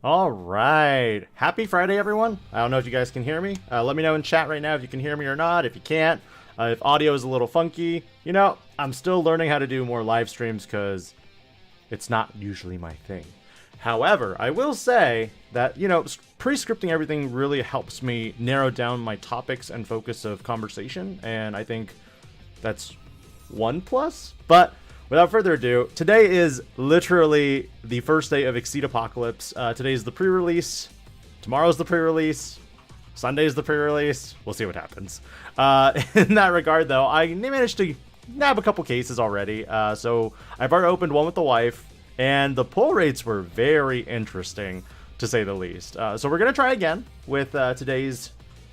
All right. Happy Friday, everyone. I don't know if you guys can hear me. Let me know in chat right now if you can hear me or not. If you can't, if audio is a little funky, you know, I'm still learning how to do more live streams because it's not usually my thing. However, I will say that, you know, pre-scripting everything really helps me narrow down my topics and focus of conversation. And I think that's one plus. But without further ado, today is literally the first day of Exceed Apocalypse. Today is the pre-release. Tomorrow's the pre-release. Sunday's the pre-release. We'll see what happens. In that regard, though, I managed to nab a couple cases already. So I've already opened one with the wife, and the pull rates were very interesting, to say the least. So we're going to try again with today's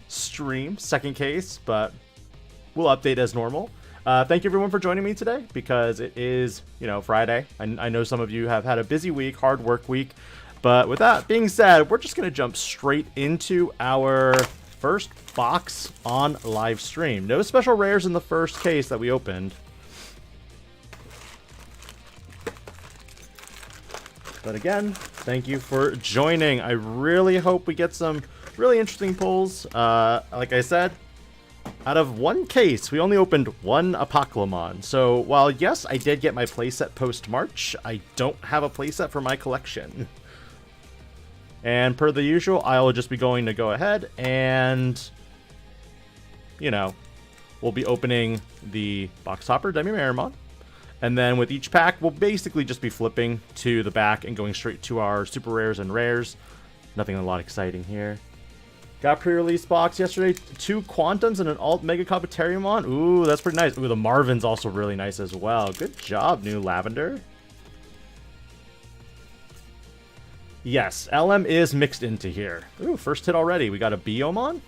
stream, second case, but we'll update as normal. Thank you everyone for joining me today because it is, you know, Friday. I know some of you have had a busy week, hard work week, but with that being said, we're just going to jump straight into our first box on live stream. No special rares in the first case that we opened. But again, thank you for joining. I really hope we get some really interesting pulls. Like I said, out of one case, we only opened one Apocalypse. So while yes, I did get my playset post-March, I don't have a playset for my collection. And per the usual, I'll just be going to go ahead and, you know, we'll be opening the box topper Demi-Marimon. And then with each pack, we'll basically just be flipping to the back and going straight to our super rares and rares. Nothing a lot exciting here. Got pre-release box yesterday. 2 Quantums and an Alt Mega Cobbitariumon. Ooh, that's pretty nice. Ooh, the Marvin's also really nice as well. Good job, new Lavender. Yes, LM is mixed into here. Ooh, first hit already. We got a Biomon.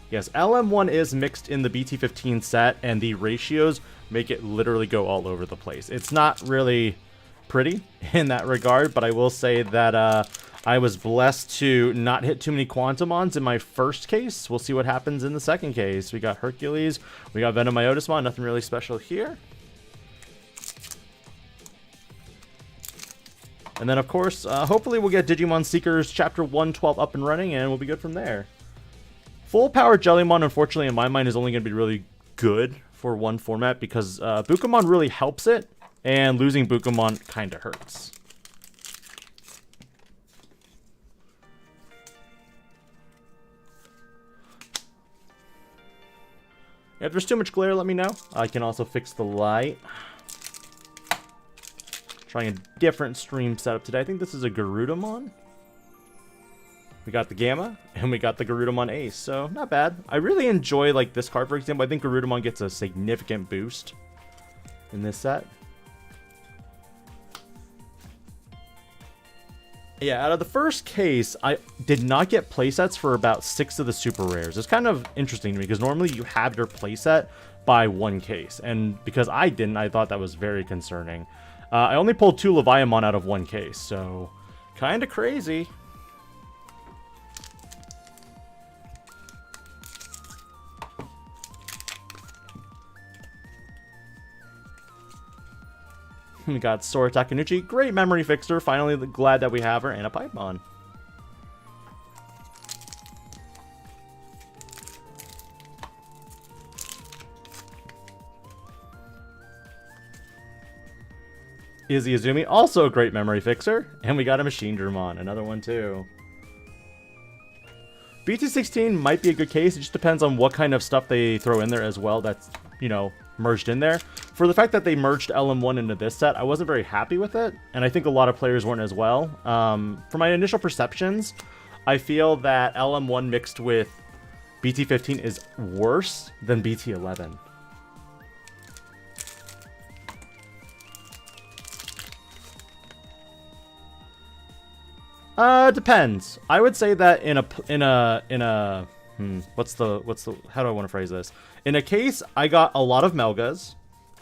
Yes, LM1 is mixed in the BT15 set, and the ratios make it literally go all over the place. It's not really pretty in that regard, but I will say that I was blessed to not hit too many Quantumons in my first case. We'll see what happens in the second case. We got Hercules, we got Venomiotismon, nothing really special here. And then, of course, hopefully we'll get Digimon Seekers Chapter 112 up and running, and we'll be good from there. Full Power Jellymon, unfortunately, in my mind, is only going to be really good for one format because Bukamon really helps it, and losing Bukamon kind of hurts. If there's too much glare, let me know. I can also fix the light. Trying a different stream setup today. I think this is a Garudamon. We got the Gamma, and we got the Garudamon Ace, so not bad. I really enjoy, like, this card, for example. I think Garudamon gets a significant boost in this set. Yeah, out of the first case, I did not get playsets for about 6 of the super rares. It's kind of interesting to me, because normally you have your playset by one case, and because I didn't, I thought that was very concerning. I only pulled 2 Leviamon out of one case, so kind of crazy. We got Sora Takanuchi, great memory fixer, finally glad that we have her, and a Pipemon. Izzy Izumi, also a great memory fixer, and we got a Machinedramon, another one too. BT16 might be a good case, it just depends on what kind of stuff they throw in there as well that's, you know, merged in there. For the fact that they merged LM1 into this set, I wasn't very happy with it, and I think a lot of players weren't as well. For my initial perceptions, I feel that LM1 mixed with BT15 is worse than BT11. Depends. I would say that how do I want to phrase this? In a case, I got a lot of Melgas.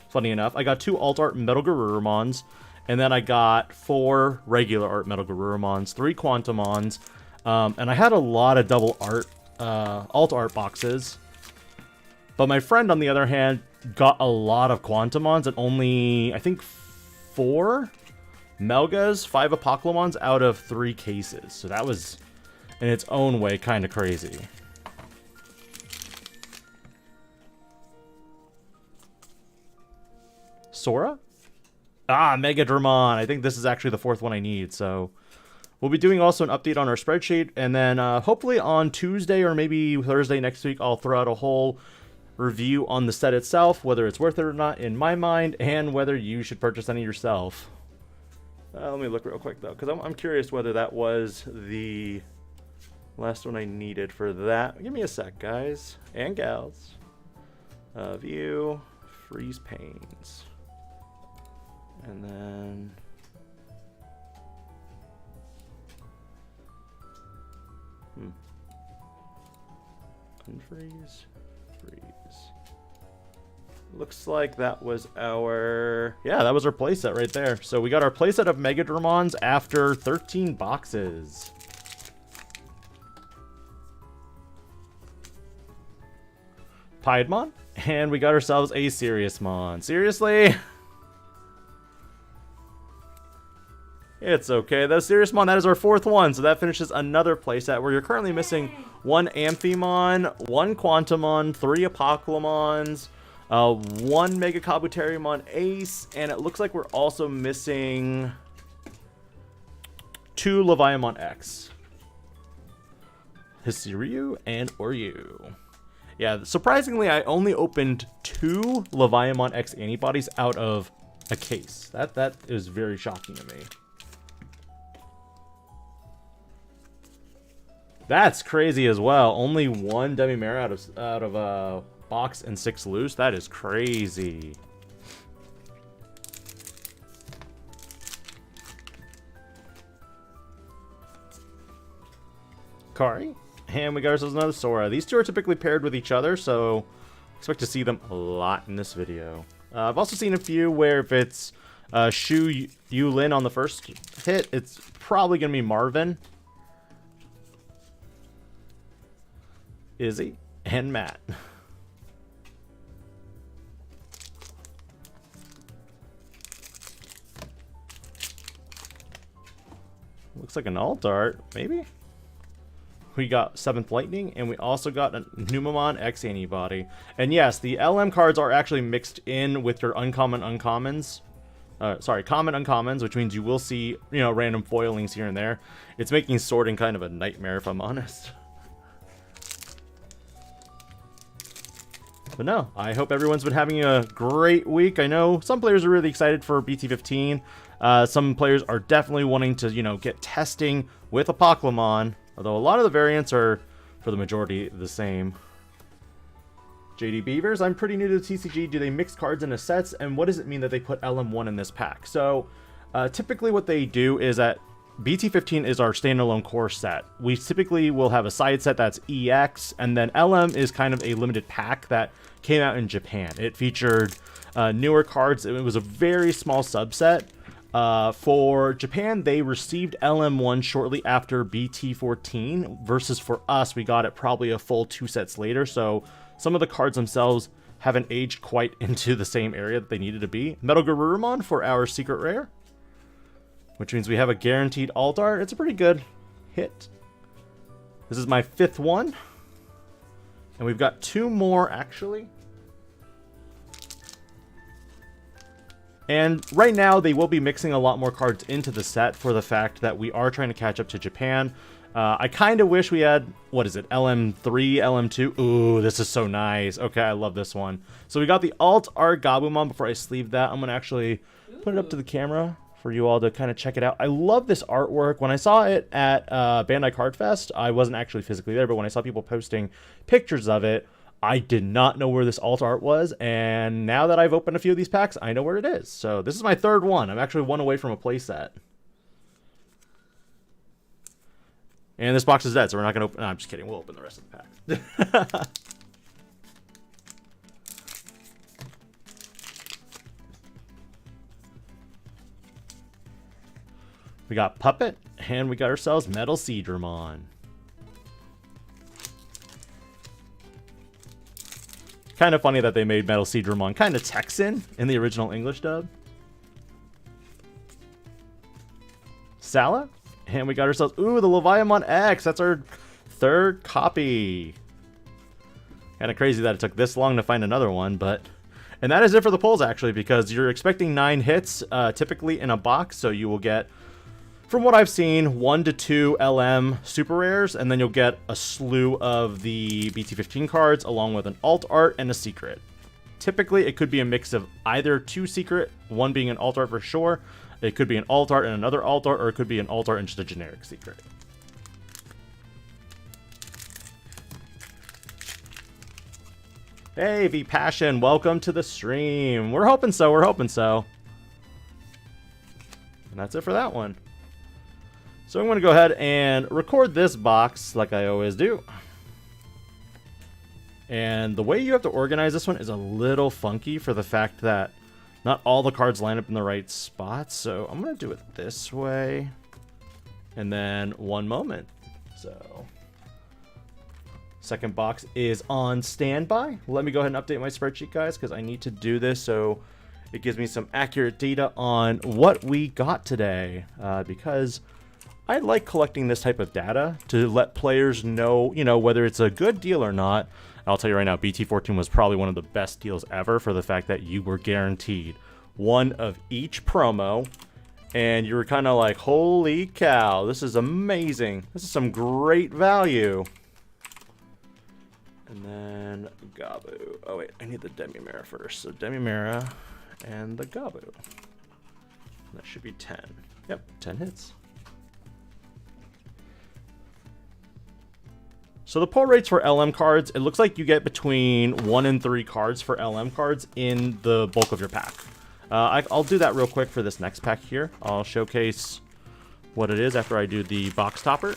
Funny enough, I got 2 alt art Metal Garurumons, and then I got 4 regular art Metal Garurumons, 3 Quantumons, and I had a lot of double art, alt art boxes. But my friend, on the other hand, got a lot of Quantumons and only, I think, 4 Melgas, 5 Apocalypons out of 3 cases. So that was, in its own way, kind of crazy. Sora? Ah, Mega Dramon. I think this is actually the 4th one I need, so we'll be doing also an update on our spreadsheet, and then hopefully on Tuesday or maybe Thursday next week, I'll throw out a whole review on the set itself, whether it's worth it or not in my mind, and whether you should purchase any yourself. Let me look real quick, though, because I'm curious whether that was the last one I needed for that. Give me a sec, guys and gals. View, freeze panes. And then unfreeze, freeze. Looks like that was our, yeah, that was our playset right there. So we got our playset of Mega Dramons after 13 boxes. Piedmon, and we got ourselves a Serious Mon. Seriously? It's okay. The Serious Mon, that is our 4th one, so that finishes another playset where you're currently missing 1 Amphimon, 1 Quantumon, 3 Apocalypons, 1 Mega Kabuterimon Ace, and it looks like we're also missing 2 Leviamon X. Hisiryu and Oryu. Yeah, surprisingly, I only opened 2 Leviamon X antibodies out of a case. That is very shocking to me. That's crazy as well. Only 1 Demi-Mare out of a box and 6 loose. That is crazy. Kari, and we got ourselves another Sora. These two are typically paired with each other, so expect to see them a lot in this video. I've also seen a few where if it's Shu Yulin on the first hit, it's probably gonna be Marvin, Izzy, and Matt. Looks like an alt art, maybe? We got 7th Lightning, and we also got a Numemon X-Antibody. And yes, the LM cards are actually mixed in with your uncommon uncommons. Common uncommons, which means you will see, you know, random foilings here and there. It's making sorting kind of a nightmare, if I'm honest. But no, I hope everyone's been having a great week. I know some players are really excited for BT15. Some players are definitely wanting to, you know, get testing with Apocalypon. Although a lot of the variants are, for the majority, the same. JD Beavers, I'm pretty new to the TCG. Do they mix cards into sets? And what does it mean that they put LM1 in this pack? So, typically what they do is that BT15 is our standalone core set. We typically will have a side set that's EX, and then LM is kind of a limited pack that came out in Japan. It featured newer cards. It was a very small subset. For Japan, they received LM1 shortly after BT14, versus for us, we got it probably a full 2 sets later, so some of the cards themselves haven't aged quite into the same area that they needed to be. Metal Garurumon for our secret rare, which means we have a guaranteed alt art. It's a pretty good hit. This is my 5th one, and we've got 2 more, actually. And right now, they will be mixing a lot more cards into the set for the fact that we are trying to catch up to Japan. I kind of wish we had, what is it, LM3, LM2? Ooh, this is so nice. Okay, I love this one. So we got the alt art Gabumon. Before I sleeve that, I'm going to actually put it up to the camera for you all to kind of check it out. I love this artwork. When I saw it at Bandai Card Fest, I wasn't actually physically there, but when I saw people posting pictures of it, I did not know where this alt art was, and now that I've opened a few of these packs, I know where it is. So this is my 3rd one. I'm actually 1 away from a playset. And this box is dead, so we're not going to open... No, I'm just kidding. We'll open the rest of the pack. We got Puppet, and we got ourselves Metal Seedramon. Kind of funny that they made Metal Seedramon kind of Texan in the original English dub. Sala. And we got ourselves, ooh, the Leviamon X. That's our 3rd copy. Kind of crazy that it took this long to find another one, but... And that is it for the pulls, actually, because you're expecting 9 hits, typically in a box, so you will get, from what I've seen, 1 to 2 LM super rares, and then you'll get a slew of the BT15 cards, along with an alt art and a secret. Typically, it could be a mix of either 2 secret, 1 being an alt art for sure, it could be an alt art and another alt art, or it could be an alt art and just a generic secret. Hey, V Passion, welcome to the stream. We're hoping so, we're hoping so. And that's it for that one. So I'm going to go ahead and record this box like I always do. And the way you have to organize this one is a little funky for the fact that not all the cards line up in the right spots. So I'm going to do it this way. And then one moment. So... Second box is on standby. Let me go ahead and update my spreadsheet, guys, because I need to do this so it gives me some accurate data on what we got today. Because I like collecting this type of data to let players know, you know, whether it's a good deal or not. I'll tell you right now, BT14 was probably one of the best deals ever for the fact that you were guaranteed 1 of each promo. And you were kind of like, holy cow, this is amazing. This is some great value. And then Gabu. Oh wait, I need the Demimera first. So Demimera and the Gabu. That should be 10. Yep, 10 hits. So the pull rates for LM cards, it looks like you get between 1 and 3 cards for LM cards in the bulk of your pack. I'll do that real quick for this next pack here. I'll showcase what it is after I do the box topper.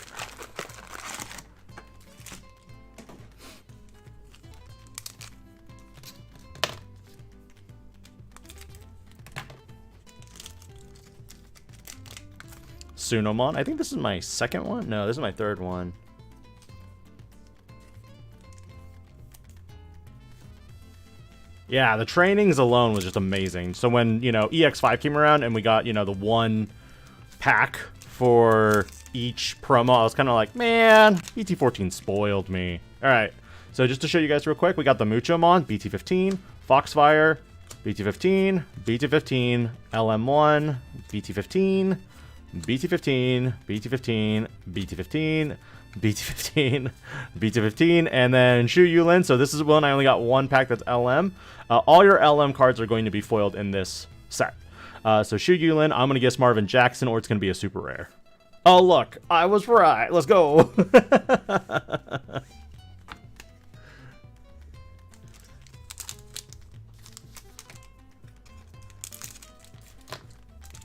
Sunomon. I think this is my 2nd one. No, this is my 3rd one. Yeah, the trainings alone was just amazing. So when, you know, EX5 came around and we got, you know, the 1 pack for each promo, I was kind of like, man, BT14 spoiled me. All right, so just to show you guys real quick, we got the Muchomon, BT15, Foxfire, BT15, BT15, LM1, BT15, BT15, BT15, BT15, BT15, BT15, and then Shu Yulin. So this is one I only got 1 pack that's LM. All your LM cards are going to be foiled in this set. So Shu Yulin, I'm going to guess Marvin Jackson, or it's going to be a super rare. Oh, look, I was right. Let's go.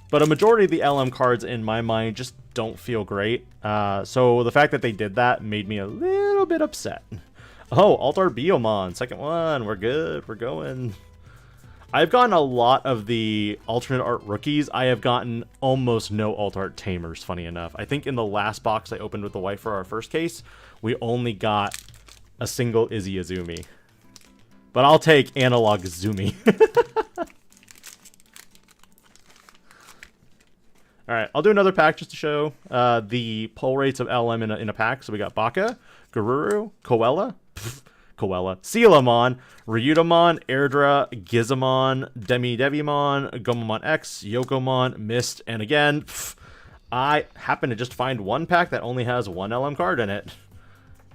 But a majority of the LM cards, in my mind, just don't feel great. So the fact that they did that made me a little bit upset. Oh, Altar Biomon, 2nd one. We're good. We're going. I've gotten a lot of the alternate art rookies. I have gotten almost no alt art tamers, funny enough. I think in the last box I opened with the wife for our first case, we only got a single Izzy Azumi. But I'll take Analog Azumi. Alright, I'll do another pack just to show the pull rates of LM in a pack. So we got Baka, Garuru, Koella, Sealamon, Ryudomon, Airdra, Gizamon, Devimon, Gomamon X, Yokomon, Mist, and again, I happen to just find 1 pack that only has 1 LM card in it.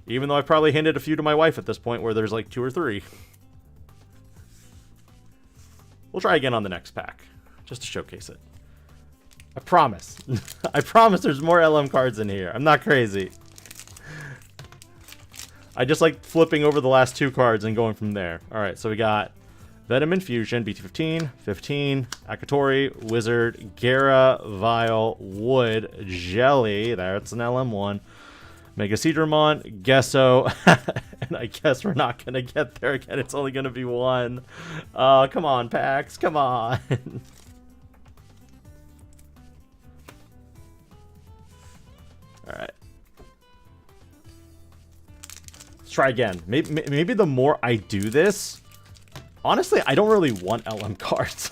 Even though I've probably handed a few to my wife at this point where there's like 2 or 3. We'll try again on the next pack, just to showcase it. I promise. I promise there's more LM cards in here. I'm not crazy. I just like flipping over the last 2 cards and going from there. Alright, so we got Venom Infusion, BT15, 15, Akatori, Wizard, Gara, Vile, Wood, Jelly, that's an LM1, Megaseedramon, Gesso, and I guess we're not going to get there again. It's only going to be 1. Come on, packs, come on. Alright. Let's try again. Maybe the more I do this... Honestly, I don't really want LM cards.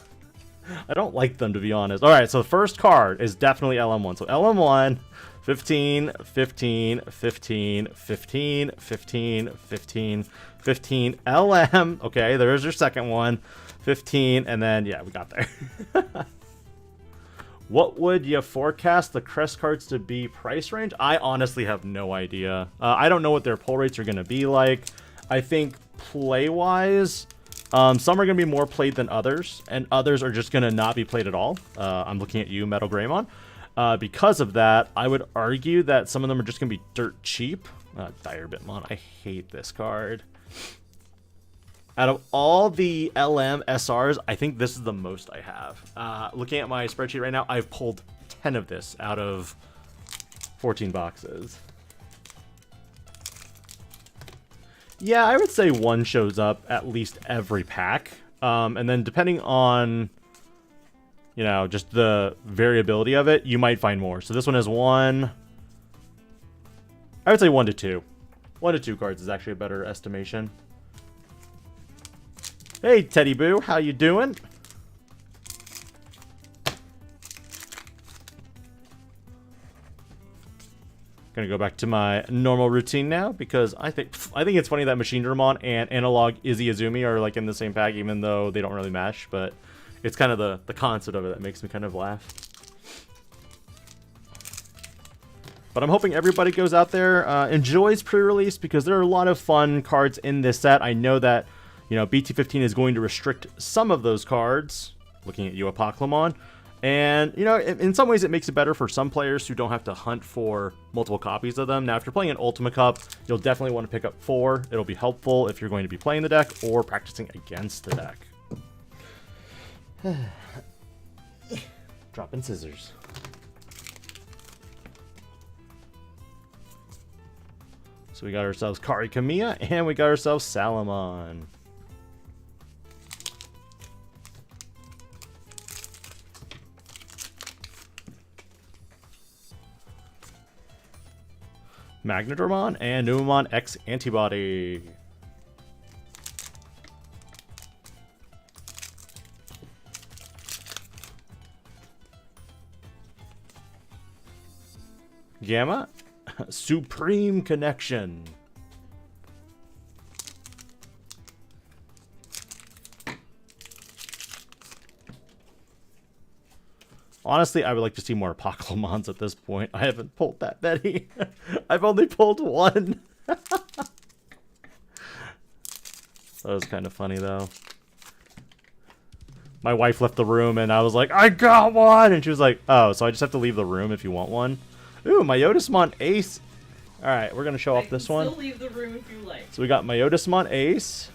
I don't like them, to be honest. All right, so the first card is definitely LM1. So LM1, 15, 15, 15, 15, 15, 15, 15, LM. Okay, there's your second one. 15, and then, yeah, we got there. What would you forecast the crest cards to be price range? I honestly have no idea. I don't know what their pull rates are going to be like. I think play-wise, some are going to be more played than others, and others are just going to not be played at all. I'm looking at you, Metal Greymon. Because of that, I would argue that some of them are just going to be dirt cheap. Dire Bitmon, I hate this card. Out of all the LM SRs, I think this is the most I have. Looking at my spreadsheet right now, I've pulled 10 of this out of 14 boxes. Yeah, I would say one shows up at least every pack. And then depending on, you know, just the variability of it, you might find more. So this one has one. I would say 1 to 2. 1 to 2 cards is actually a better estimation. Hey, Teddy Boo, how you doing? Gonna go back to my normal routine now because I think it's funny that Machine Dramon and Analog Izzy Azumi are like in the same pack, even though they don't really mesh. But it's kind of the concept of it that makes me kind of laugh. But I'm hoping everybody goes out there, enjoys pre-release, because there are a lot of fun cards in this set. I know that, you know, BT15 is going to restrict some of those cards, looking at you, Apoclymon. And, you know, in some ways it makes it better for some players who don't have to hunt for multiple copies of them. Now, if you're playing an Ultima Cup, you'll definitely want to pick up 4. It'll be helpful if you're going to be playing the deck or practicing against the deck. Dropping scissors. So we got ourselves Kari Kamiya, and we got ourselves Salamon. Magnadramon and Numemon X-Antibody. Gamma, Supreme Connection. Honestly, I would like to see more Apoclymons at this point. I haven't pulled that many. I've only pulled 1. That was kind of funny, though. My wife left the room, and I was like, I got one! And she was like, oh, so I just have to leave the room if you want one? Ooh, Myotismon Ace. Alright, we're going to show off this one. Still leave the room if you like. So we got Myotismon Ace.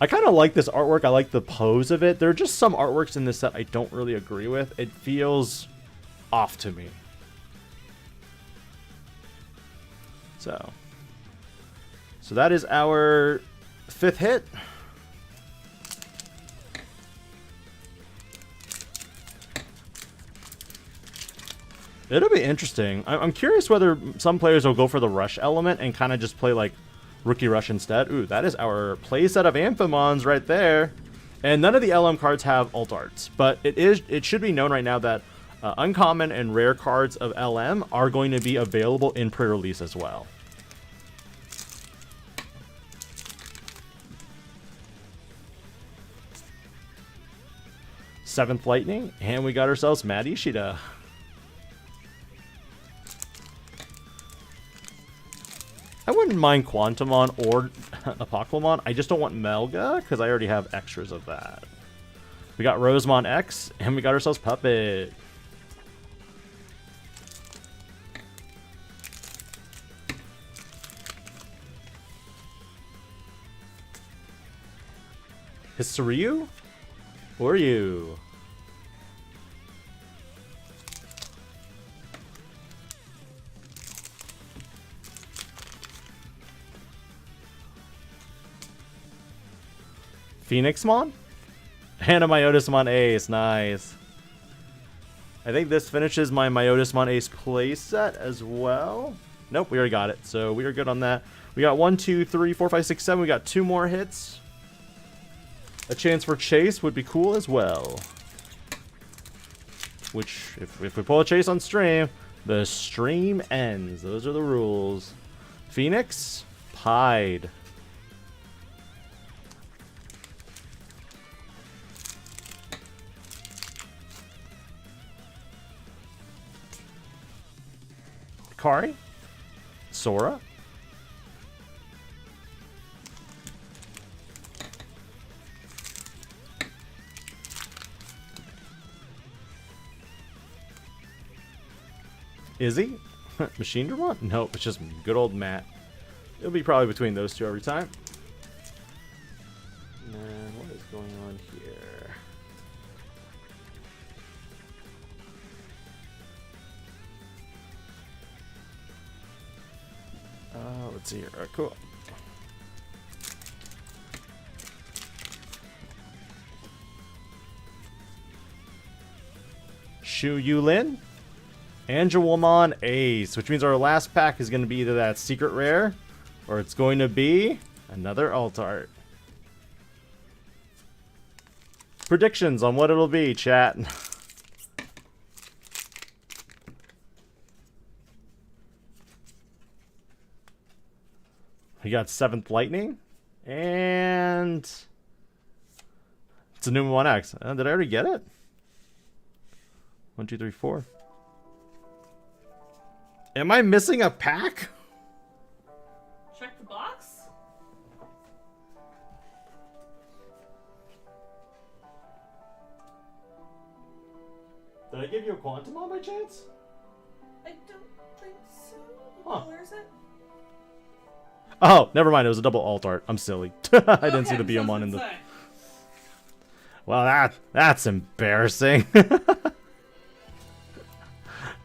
I kind of like this artwork. I like the pose of it. There are just some artworks in this set I don't really agree with. It feels off to me. So that is our 5th hit. It'll be interesting. I'm curious whether some players will go for the rush element and kind of just play like Rookie Rush instead. Ooh, that is our playset of Amphimons right there. And none of the LM cards have alt arts, but it should be known right now that uncommon and rare cards of LM are going to be available in pre-release as well. Seventh Lightning, and we got ourselves Mad Ishida. I wouldn't mind Quantumon or Apoclymon. I just don't want Melga, because I already have extras of that. We got Rosemon X, and we got ourselves Puppet. Hisaryu? Or you? Phoenixmon? And a Myotismon Ace. Nice. I think this finishes my Myotismon Ace playset as well. Nope, we already got it. So we are good on that. We got 1, 2, 3, 4, 5, 6, 7. We got 2 more hits. A chance for Chase would be cool as well. which, if we pull a chase on stream, the stream ends. Those are the rules. Phoenix, Pied. Kari, Sora, Izzy, Machine Dramon? Nope, it's just good old Matt. It'll be probably between those two every time. And what is going on here? Let's see here. All right, cool. Shu Yulin, Angelwomon Ace, which means our last pack is going to be either that secret rare, or it's going to be another alt art. Predictions on what it'll be, chat. We got 7th Lightning, and it's a new 1X. Did I already get it? 1, 2, 3, 4. Am I missing a pack? Check the box. Did I give you a Quantumon by chance? I don't think so. Huh. Where is it? Oh, never mind. It was a double alt art. I'm silly. I didn't see the Biomon in the... Well, that's embarrassing.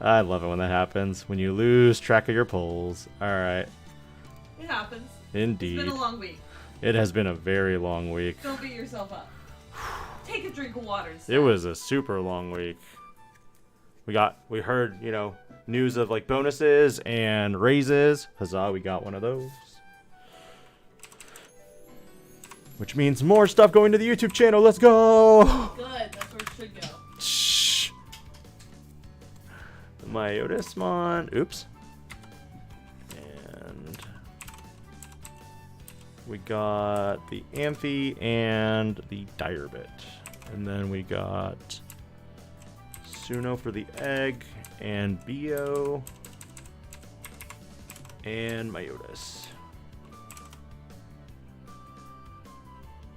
I love it when that happens. When you lose track of your polls. Alright. It happens. Indeed. It's been a long week. It has been a very long week. Don't beat yourself up. Take a drink of water instead. It was a super long week. We heard, you know, news of like bonuses and raises. Huzzah, we got one of those. Which means more stuff going to the YouTube channel. Let's go! Good, that's where it should go. Shh. Myotismon. Oops. And we got the Amphi and the Direbit. And then we got Suno for the egg and Bio and Myotis.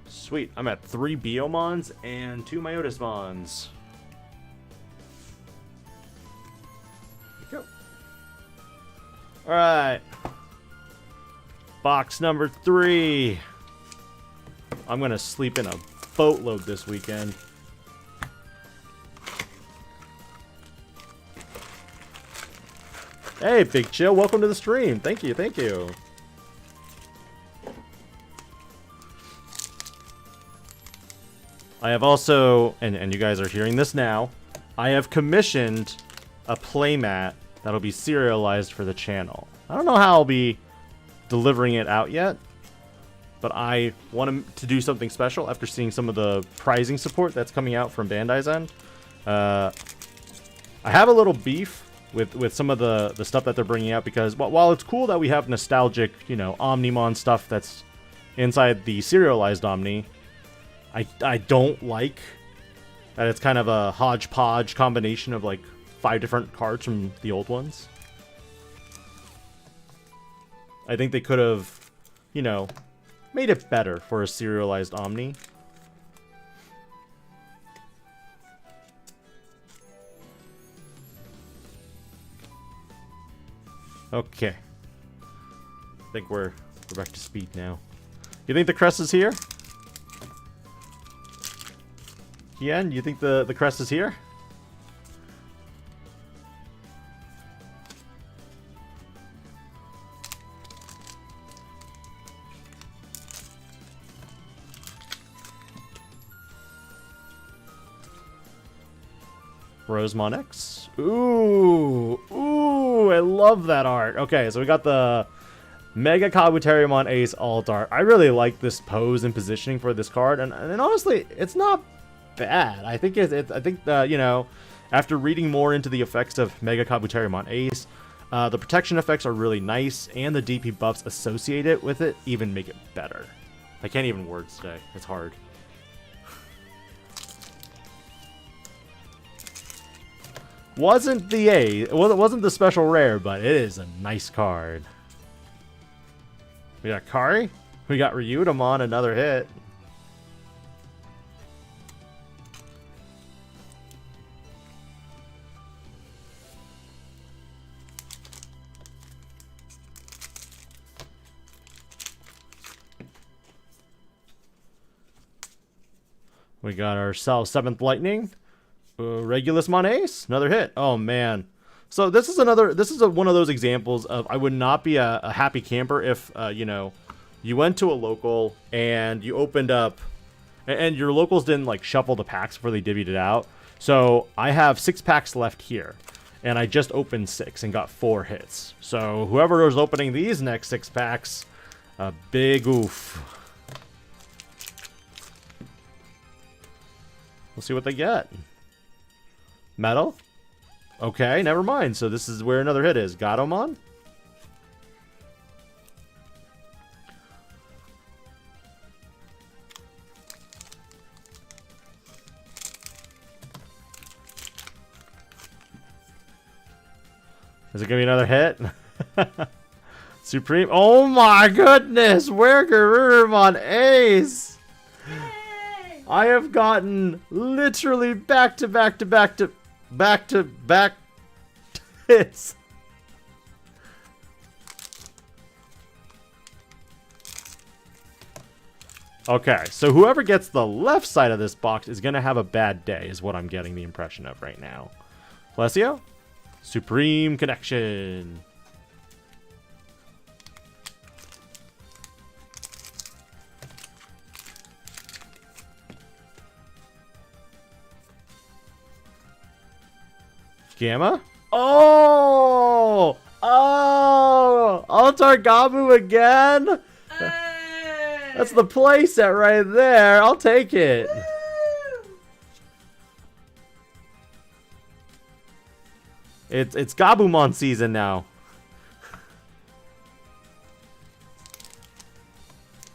Sweet, I'm at 3 Biomons and 2 Myotismons. Go. Alright. Box number 3. I'm gonna sleep in a boatload this weekend. Hey, Big Chill, welcome to the stream. Thank you, thank you. I have also, and you guys are hearing this now, I have commissioned a playmat that'll be serialized for the channel. I don't know how I'll be delivering it out yet, but I want to do something special after seeing some of the prizing support that's coming out from Bandai's end. I have a little beef with some of the stuff that they're bringing out because while it's cool that we have nostalgic, you know, Omnimon stuff that's inside the serialized Omni, I don't like that it's kind of a hodgepodge combination of like 5 different cards from the old ones. I think they could have, you know, made it better for a serialized Omni. Okay. I think we're back to speed now. You think the crest is here? Yen, you think the crest is here? Rosemon X. Ooh, I love that art. Okay, so we got the Mega Kabuterimon Ace alt art. I really like this pose and positioning for this card, and honestly, it's not bad. I think you know, After reading more into the effects of Mega Kabuterimon Ace, the protection effects are really nice, and the DP buffs associated with it even make it better. I can't even words today. It's hard. Wasn't the A, it wasn't the special rare, but it is a nice card. We got Kari, we got Ryutamon, another hit. We got ourselves 7th Lightning. Regulusmon Ace, another hit. Oh man. So this is one of those examples of I would not be a happy camper if you know, you went to a local and you opened up and your locals didn't like shuffle the packs before they divvied it out. So I have 6 packs left here and I just opened 6 and got 4 hits. So whoever is opening these next 6 packs, a big oof. We'll see what they get. Metal? Okay, never mind. So this is where another hit is. Gatomon? Is it gonna be another hit? Supreme. Oh my goodness! Wergerurumon Ace! Yay! I have gotten literally back to back hits. Okay, so whoever gets the left side of this box is gonna have a bad day, is what I'm getting the impression of right now. Plesio? Supreme Connection. Gamma? Oh! Oh! Altar Gabu again? Hey! That's the playset right there. I'll take it. Woo! It's Gabumon season now.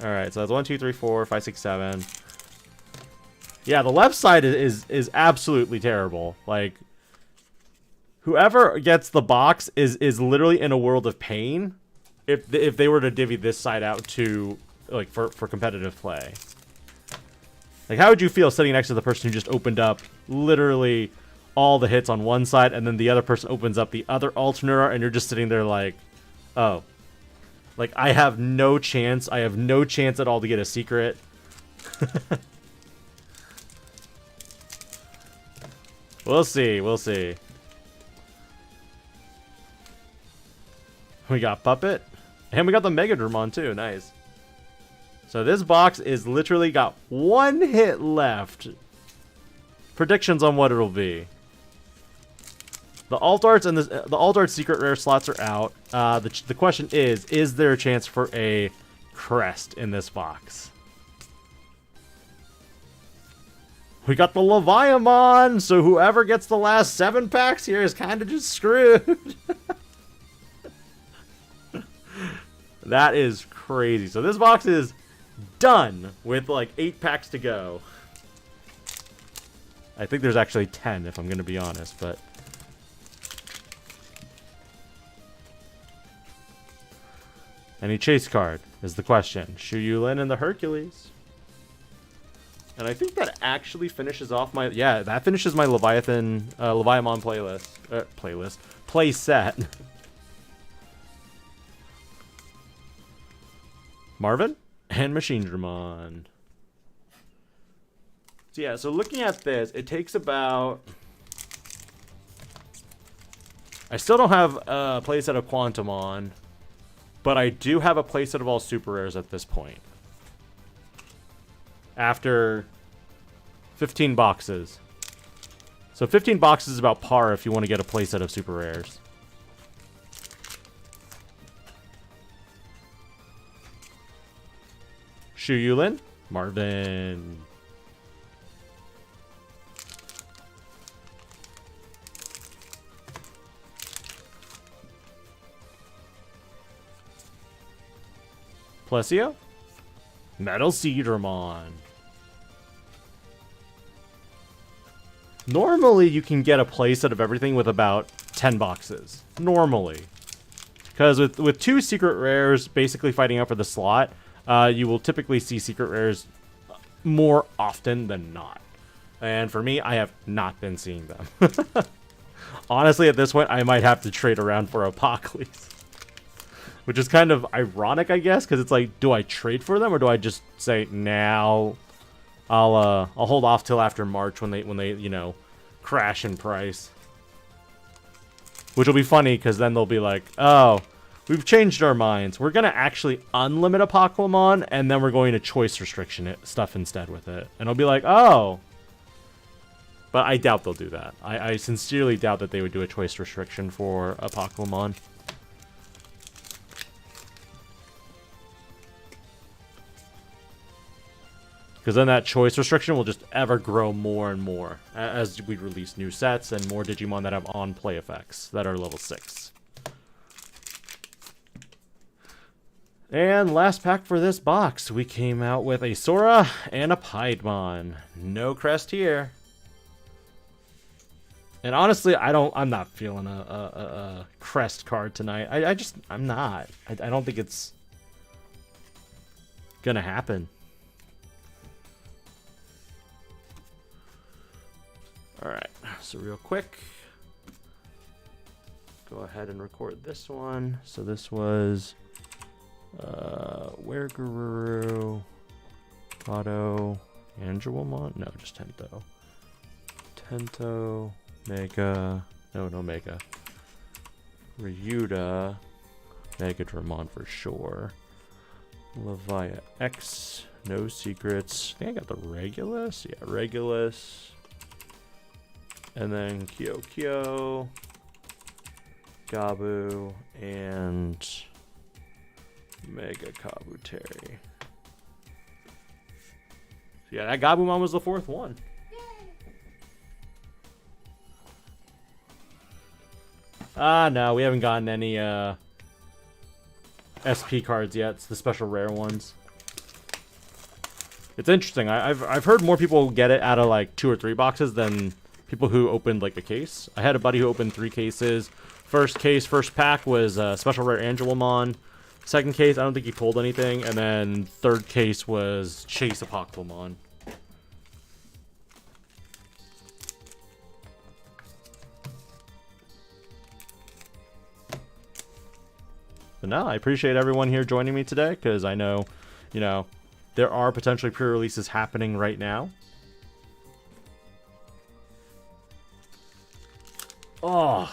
Alright, so that's 1, 2, 3, 4, 5, 6, 7. Yeah, the left side is absolutely terrible. Like, whoever gets the box is literally in a world of pain if they were to divvy this side out to, like, for competitive play. Like, how would you feel sitting next to the person who just opened up literally all the hits on one side, and then the other person opens up the other alternate, and you're just sitting there like, oh. Like, I have no chance. I have no chance at all to get a secret. We'll see. We'll see. We got Puppet. And we got the Megadramon too. Nice. So this box is literally got 1 hit left. Predictions on what it'll be. The alt arts and the alt art secret rare slots are out. The question is there a chance for a crest in this box? We got the Leviamon, so whoever gets the last 7 packs here is kind of just screwed. That is crazy. So this box is done with like 8 packs to go. I think there's actually 10 if I'm going to be honest, but... Any chase card is the question. Shu Yulin and the Hercules. And I think that actually finishes off my... Yeah, that finishes my Leviamon play set. Marvin and Machine Dramon. So yeah, so looking at this, it takes about... I still don't have a playset of Quantumon, but I do have a playset of all super rares at this point. After 15 boxes. So 15 boxes is about par if you want to get a playset of super rares. Shu Yulin, Marvin. Plesio. Metal Seedramon. Normally, you can get a playset of everything with about 10 boxes. Normally. Because with 2 secret rares basically fighting up for the slot, you will typically see secret rares more often than not. And for me, I have not been seeing them. Honestly, at this point, I might have to trade around for Apocalypse. Which is kind of ironic, I guess, because it's like, do I trade for them or do I just say, now I'll hold off till after March when they you know, crash in price. Which will be funny because then they'll be like, oh, we've changed our minds. We're going to actually unlimit Apocalypse and then we're going to choice restriction it stuff instead with it. And I'll be like, oh. But I doubt they'll do that. I sincerely doubt that they would do a choice restriction for Apocalypse. Because then that choice restriction will just ever grow more and more as we release new sets and more Digimon that have on-play effects that are level 6. And last pack for this box, we came out with a Sora and a Piedmon. No crest here. And honestly, I'm not feeling a crest card tonight. I'm not. I don't think it's gonna happen. Alright, so real quick, go ahead and record this one. So this was, Werguru, Otto, Angelmon? No, just Tento. Tento, Mega, no Mega. Ryuda, Megadramon for sure. Leviathan X, no secrets. I think I got the Regulus. Yeah, Regulus. And then Kyo, Gabu, and Mega Kabuteri. Yeah, that Gabumon was the 4th one. No, we haven't gotten any SP cards yet. It's the special rare ones. It's interesting. I've heard more people get it out of like 2 or 3 boxes than people who opened like a case. I had a buddy who opened 3 cases. First case, first pack was special rare Angelmon. Second case, I don't think he pulled anything. And then third case was Chase Apocalypse. But no, I appreciate everyone here joining me today because I know, you know, there are potentially pre-releases happening right now. Oh,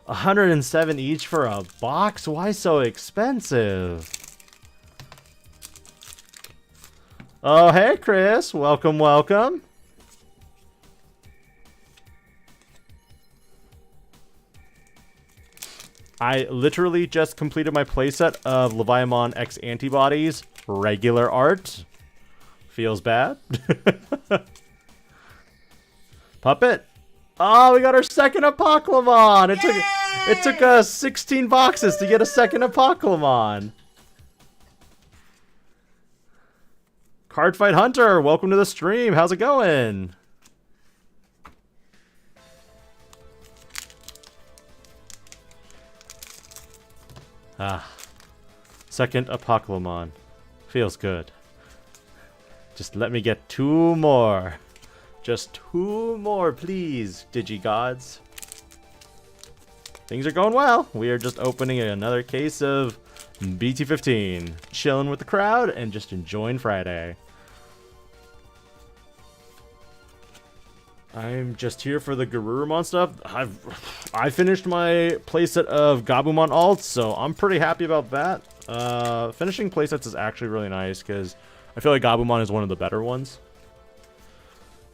107 each for a box? Why so expensive? Oh, hey, Chris. Welcome, welcome. I literally just completed my playset of Leviathan X-Antibodies. Regular art. Feels bad. Puppet. Oh, we got our second Apocalypse! It took us 16 boxes to get a second Apocalypse. Cardfight Hunter, welcome to the stream. How's it going? Second Apocalypse. Feels good. Just let me get 2 more. Just 2 more, please, Digi-Gods. Things are going well. We are just opening another case of BT15. Chilling with the crowd and just enjoying Friday. I'm just here for the Garurumon stuff. I finished my playset of Gabumon alts, so I'm pretty happy about that. Finishing playsets is actually really nice because I feel like Gabumon is one of the better ones.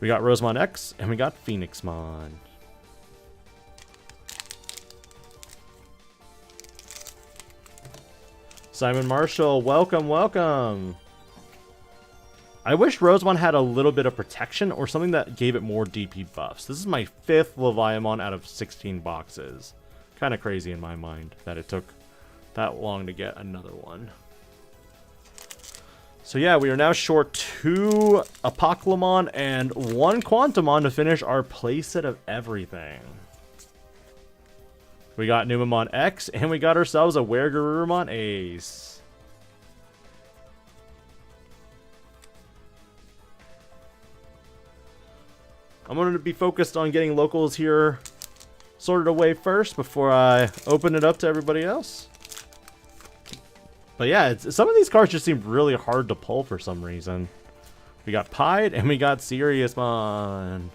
We got Rosemon X, and we got Phoenixmon. Simon Marshall, welcome, welcome. I wish Rosemon had a little bit of protection or something that gave it more DP buffs. This is my 5th Leviathan out of 16 boxes. Kind of crazy in my mind that it took that long to get another one. So yeah, we are now short 2 Apoclymon and 1 Quantumon to finish our playset of everything. We got Numemon X, and we got ourselves a Weregarurumon Ace. I'm going to be focused on getting locals here sorted away first before I open it up to everybody else. But yeah, some of these cards just seem really hard to pull for some reason. We got Pied and we got Seriousmon.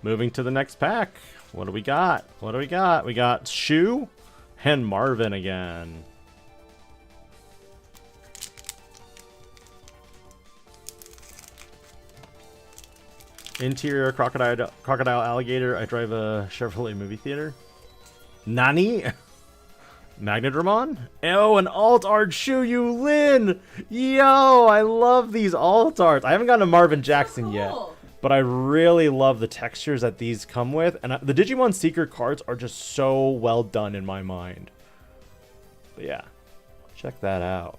Moving to the next pack. What do we got? What do we got? We got Shu and Marvin again. Interior crocodile alligator. I drive a Chevrolet movie theater. Nani? Magnadramon? Oh, an alt art Shu Yulin! Yo, I love these alt arts. I haven't gotten a Marvin Jackson Cool. yet, but I really love the textures that these come with. And the Digimon Seeker cards are just so well done in my mind. But yeah, check that out.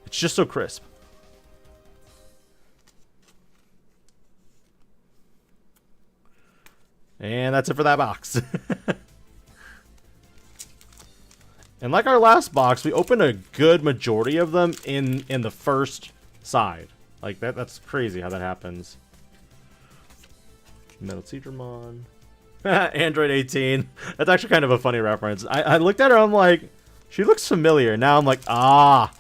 It's just so crisp. And that's it for that box. And like our last box, we opened a good majority of them in the first side. Like that's crazy how that happens. Metal Seedramon. Android 18. That's actually kind of a funny reference. I looked at her, I'm like, she looks familiar. Now I'm like, ah,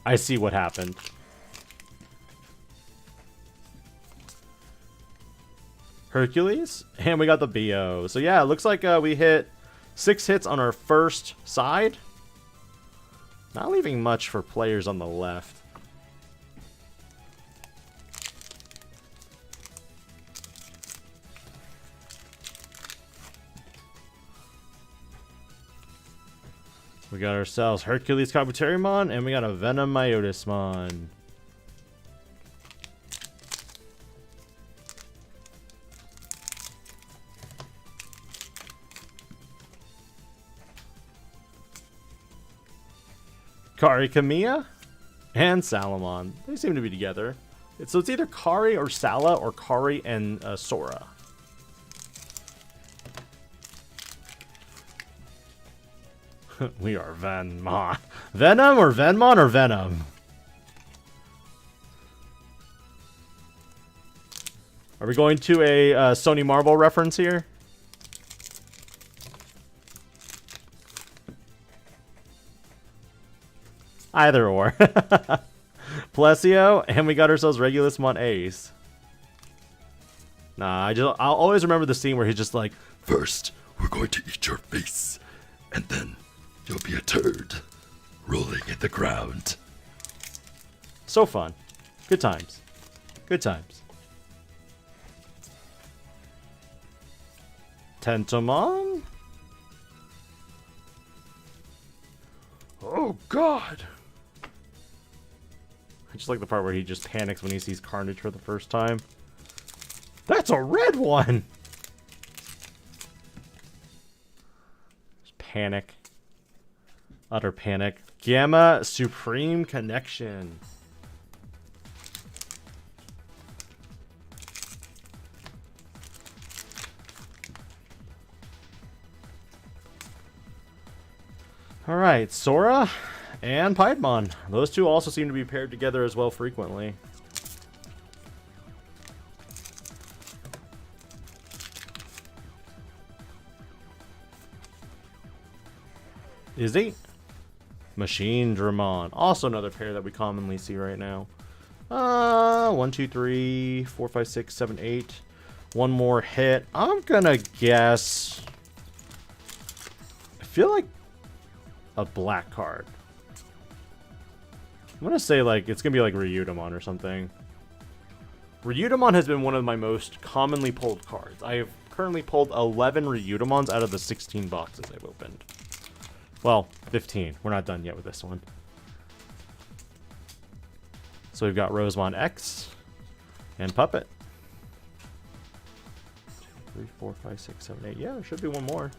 I see what happened. Hercules, and we got the BO. So yeah, it looks like we hit 6 hits on our first side. Not leaving much for players on the left. We got ourselves Hercules Kabuterimon, and we got a Venom Myotismon. Kari Kamiya and Salamon. They seem to be together. So it's either Kari or Sala or Kari and Sora. We are Venmon. Venom or Venmon or Venom? Are we going to a Sony Marvel reference here? Either or. Plesio, and we got ourselves Regulusmon Ace. Nah, I'll always remember the scene where he's just like, First, we're going to eat your face, and then you'll be a turd rolling in the ground. so fun. Good times. Good times. Tentomon? Oh, God. I just like the part where he just panics when he sees Carnage for the first time. That's a red one! Just panic. Utter panic. Gamma Supreme Connection. Alright, Sora and Piedmon. Those two also seem to be paired together as well frequently. Izzy? Machine Dramon. Also another pair that we commonly see right now. 1, 2, 3, 4, 5, 6, 7, 8. One more hit. I'm gonna guess. I feel like a black card. I'm gonna say like it's gonna be like Ryudamon or something. Ryudamon has been one of my most commonly pulled cards. I have currently pulled 11 Ryudamons out of the 16 boxes I've opened. Well, 15. We're not done yet with this one. So we've got Rosemon X, And Puppet. 2, 3, 4, 5, 6, 7, 8. Yeah, there should be one more.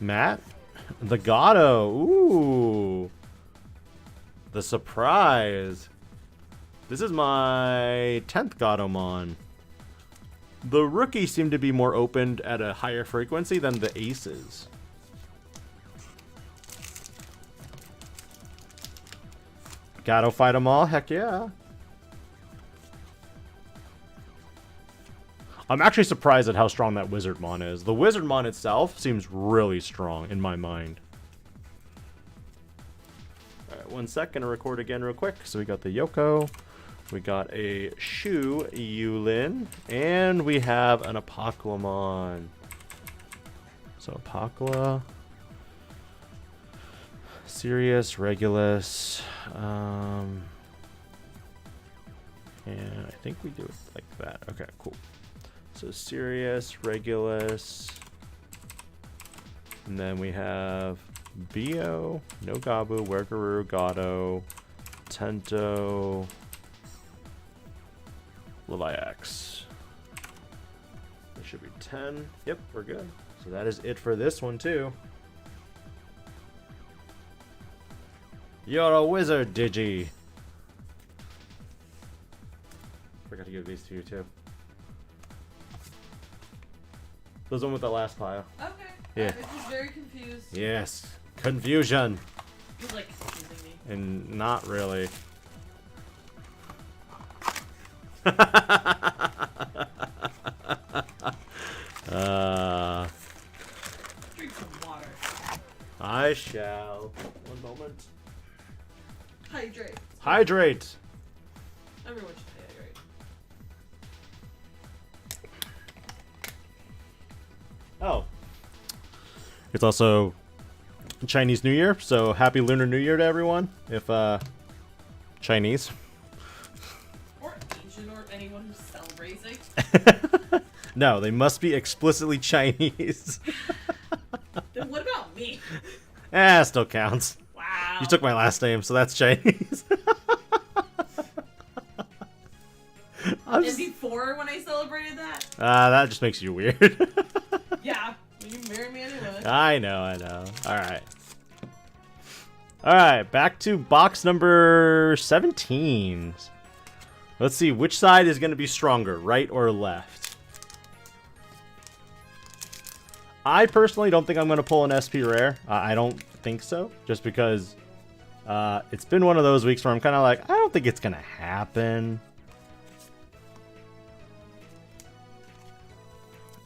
Matt? The Gato. Ooh. The surprise. This is my 10th Gatomon. The rookies seem to be more opened at a higher frequency than the aces. Gato fight them all? Heck yeah. I'm actually surprised at how strong that Wizardmon is. The Wizardmon itself seems really strong in my mind. Alright, 1 second to record again real quick. So we got the Yoko, we got a Shu Yulin, and we have an Apoclamon. So Apocla, Sirius, Regulus, and I think we do it like that. Okay, cool. So Sirius, Regulus, and then we have Bio, Nogabu, Wergaru, Gato, Tento, Leviax. There should be 10. Yep, we're good. So that is it for this one too. You're a wizard, Digi. Forgot to give these to you too. Those one with the last pile. Okay. Yeah. I was very confused. Yes. Confusion. He was like confusing me. And not really. Drink some water. I shall. One moment. Hydrate. Hydrate. Everyone should hydrate. Oh. It's also Chinese New Year, so happy Lunar New Year to everyone. If Chinese. Or Asian, or anyone who's celebrating. No, they must be explicitly Chinese. Then what about me? Still counts. Wow. You took my last name, so that's Chinese. And before when I celebrated that? That just makes you weird. Yeah. You married me anyway. I know. Alright, back to box number 17. Let's see, which side is going to be stronger, right or left? I personally don't think I'm going to pull an SP rare. I don't think so, just because it's been one of those weeks where I'm kind of like, I don't think it's going to happen.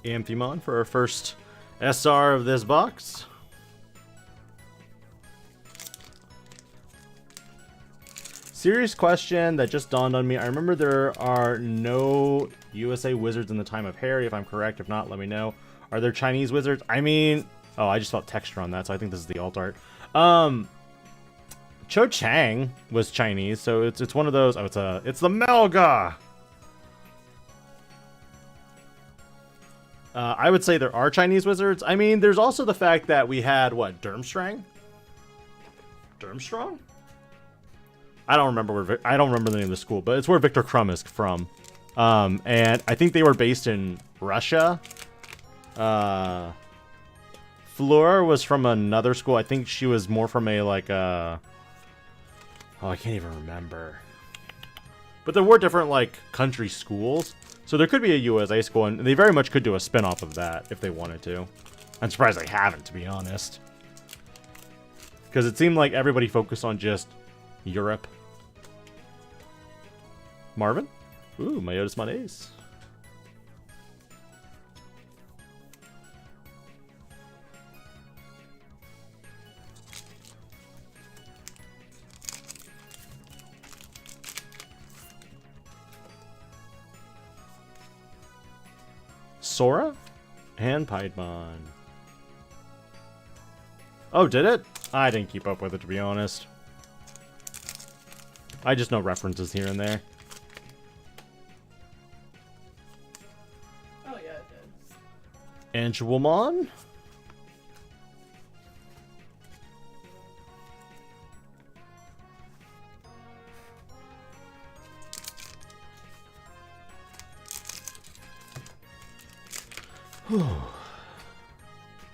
Amphimon for our first SR of this box. Serious question that just dawned on me. I remember there are no USA wizards in the time of Harry, if I'm correct. If not, let me know. Are there Chinese wizards? I mean, oh, I just felt texture on that, so I think this is the alt art. Cho Chang was Chinese, so it's one of those. Oh, it's the Melga. I would say there are Chinese wizards. I mean, there's also the fact that we had, what, Durmstrang? Durmstrang? I don't remember the name of the school, but it's where Victor Krum is from. And I think they were based in Russia. Fleur was from another school. I think she was more from a, like, oh, I can't even remember. But there were different, like, country schools. So there could be a USA school, and they very much could do a spin-off of that if they wanted to. I'm surprised they haven't, to be honest. Because it seemed like everybody focused on just Europe. Marvin? Ooh, Myotismon Ace. Sora and Piedmon. Oh, did it? I didn't keep up with it, to be honest. I just know references here and there. Oh, yeah, it did. Angelmon?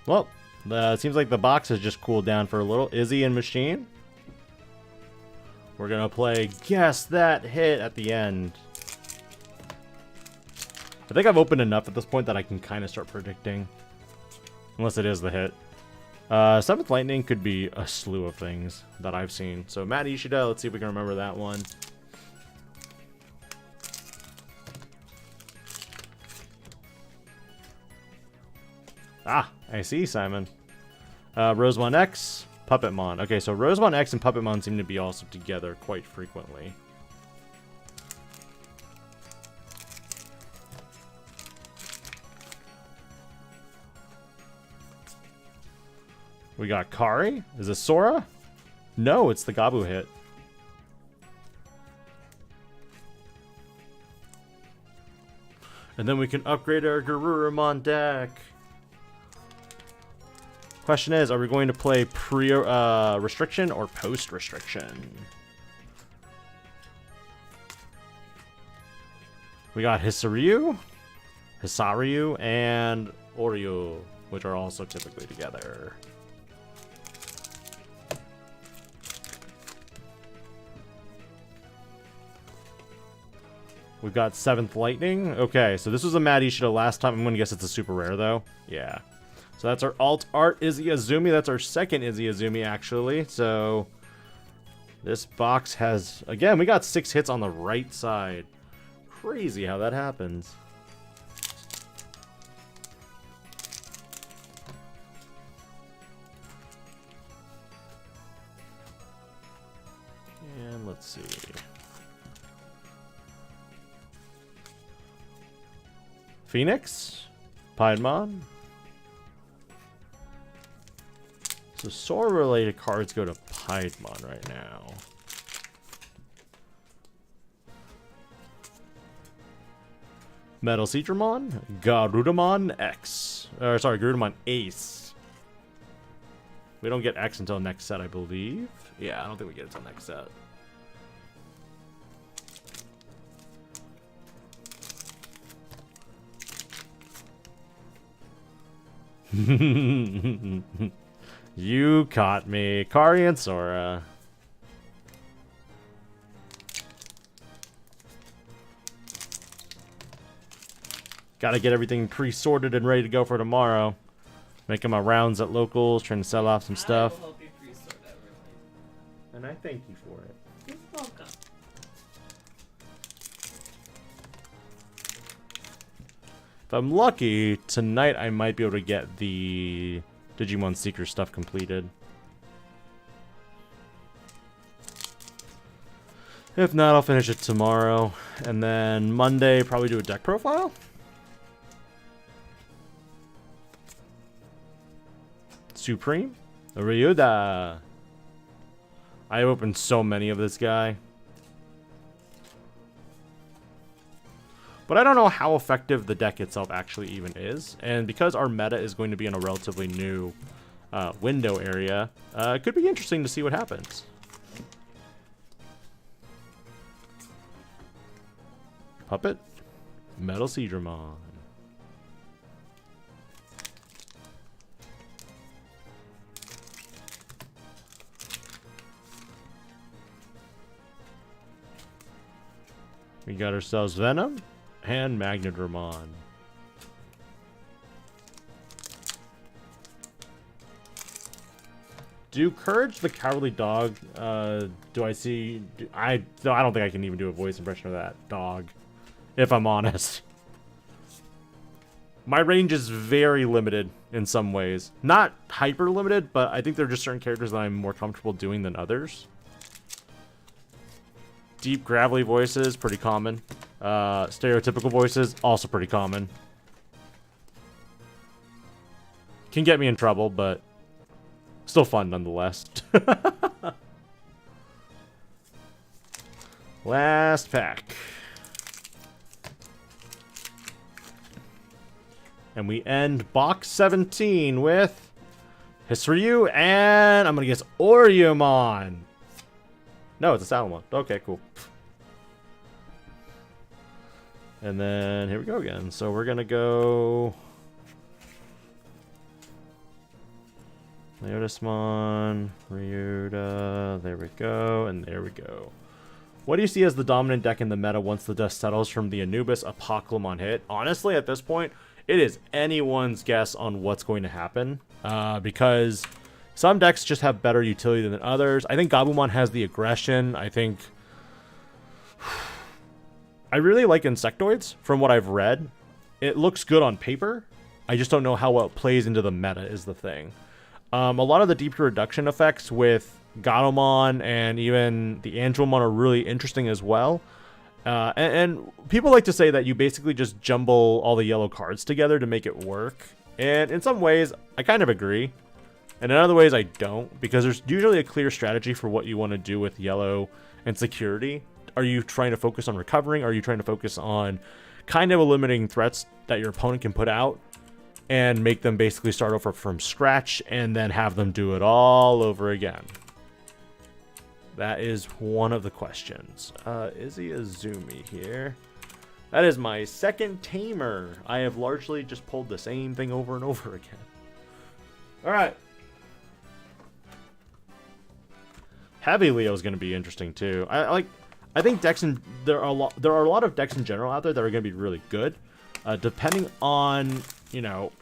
Well, it seems like the box has just cooled down for a little. Izzy and Machine. We're going to play Guess That Hit at the end. I think I've opened enough at this point that I can kind of start predicting. Unless it is the hit. 7th Lightning could be a slew of things that I've seen. So Matt Ishida, let's see if we can remember that one. Ah, I see, Simon. Rosemon X, Puppetmon. Okay, so Rosemon X and Puppetmon seem to be also together quite frequently. We got Kari. Is it Sora? No, it's the Gabu hit. And then we can upgrade our Garurumon deck. Question is, are we going to play pre-restriction or post-restriction? We got Hisaryu, and Oryu, which are also typically together. We've got 7th Lightning. Okay, so this was a Mad Ishida last time. I'm going to guess it's a super rare, though. Yeah. So that's our alt art Izzy Azumi. That's our second Izzy Azumi, actually. So this box has... Again, we got 6 hits on the right side. Crazy how that happens. And let's see... Phoenix, Piedmon. So Sora-related cards go to Piedmon right now. Metal Seadramon, Garudamon X. Or sorry, Garudamon Ace. We don't get X until next set, I believe. Yeah, I don't think we get it until next set. You caught me. Kari and Sora. Gotta get everything pre-sorted and ready to go for tomorrow. Making my rounds at locals, trying to sell off some stuff. I will help you pre-sort everything. And I thank you for it. You're welcome. If I'm lucky, tonight I might be able to get the Digimon Seeker stuff completed. If not, I'll finish it tomorrow. And then Monday, probably do a deck profile. Supreme. Ryuda. I opened so many of this guy. But I don't know how effective the deck itself actually even is. And because our meta is going to be in a relatively new window area, it could be interesting to see what happens. Puppet. Metal Seadramon. We got ourselves Venom and Magnadramon. Do Courage the Cowardly Dog, do I see... I don't think I can even do a voice impression of that dog, if I'm honest. My range is very limited in some ways. Not hyper limited, but I think there are just certain characters that I'm more comfortable doing than others. Deep, gravelly voices, pretty common. Stereotypical voices, also pretty common. Can get me in trouble, but still fun nonetheless. Last pack. And we end box 17 with Hisaryu and I'm going to guess Oryomon. No, it's a Salamon. Okay, cool. And then here we go again. So we're going to go Leotismon, Ryuda, there we go, and there we go. What do you see as the dominant deck in the meta once the dust settles from the Anubis Apoclymon hit? Honestly, at this point, it is anyone's guess on what's going to happen, because some decks just have better utility than others. I think Gabumon has the aggression. I think... I really like Insectoids, from what I've read. It looks good on paper. I just don't know how well it plays into the meta is the thing. A lot of the deep reduction effects with Gatomon and even the Angelmon are really interesting as well. And people like to say that you basically just jumble all the yellow cards together to make it work. And in some ways, I kind of agree. And in other ways, I don't. Because there's usually a clear strategy for what you want to do with yellow and security. Are you trying to focus on recovering? Are you trying to focus on kind of eliminating threats that your opponent can put out? And make them basically start over from scratch and then have them do it all over again. That is one of the questions. Izzy Azumi here. That is my second tamer. I have largely just pulled the same thing over and over again. Alright. Heavy Leo is going to be interesting too. I think decks in there are a lot of decks in general out there that are going to be really good. Depending on, you know,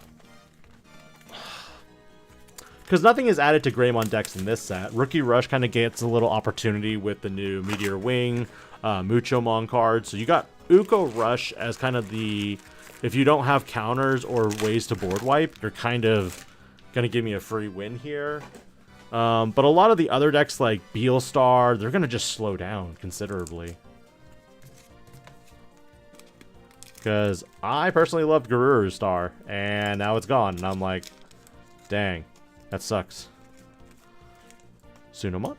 because nothing is added to Greymon decks in this set. Rookie Rush kind of gets a little opportunity with the new Meteor Wing, Muchomon card. So you got Uko Rush as kind of the, if you don't have counters or ways to board wipe, you're kind of going to give me a free win here. But a lot of the other decks like Beelstar, they're going to just slow down considerably. Because I personally loved Garuru Star, and now it's gone, and I'm like, dang, that sucks. Sunamon?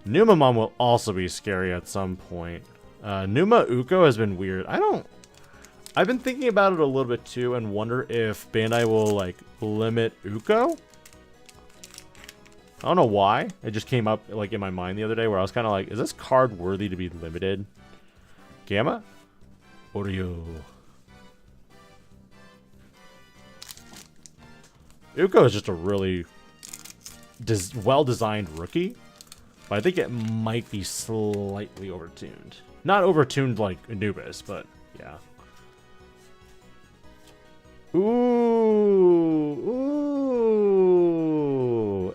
Numamon will also be scary at some point. Numa Uko has been weird. I've been thinking about it a little bit too, and wonder if Bandai will, like, limit Uko. I don't know why. It just came up, like, in my mind the other day, where I was kind of like, is this card worthy to be limited? Gamma? Oreo. Uko is just a really well-designed rookie, but I think it might be slightly overtuned. Not overtuned like Anubis, but yeah. Ooh,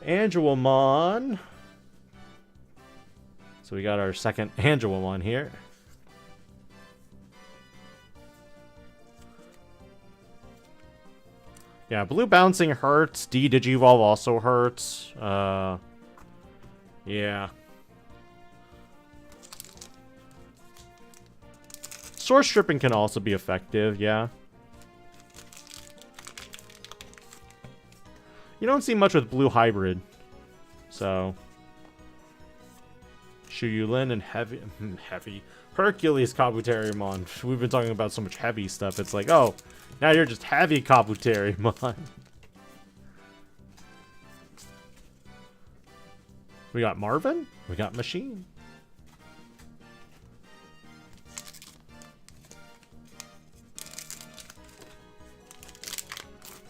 Angelmon. So we got our second Angelmon here. Yeah, blue bouncing hurts. D Digivolve also hurts. Yeah. Source stripping can also be effective, yeah. You don't see much with blue hybrid. So. Shuyulin and heavy. Hercules Kabuterimon. We've been talking about so much heavy stuff. It's like, oh, now you're just heavy Kabuterimon. We got Marvin. We got Machine.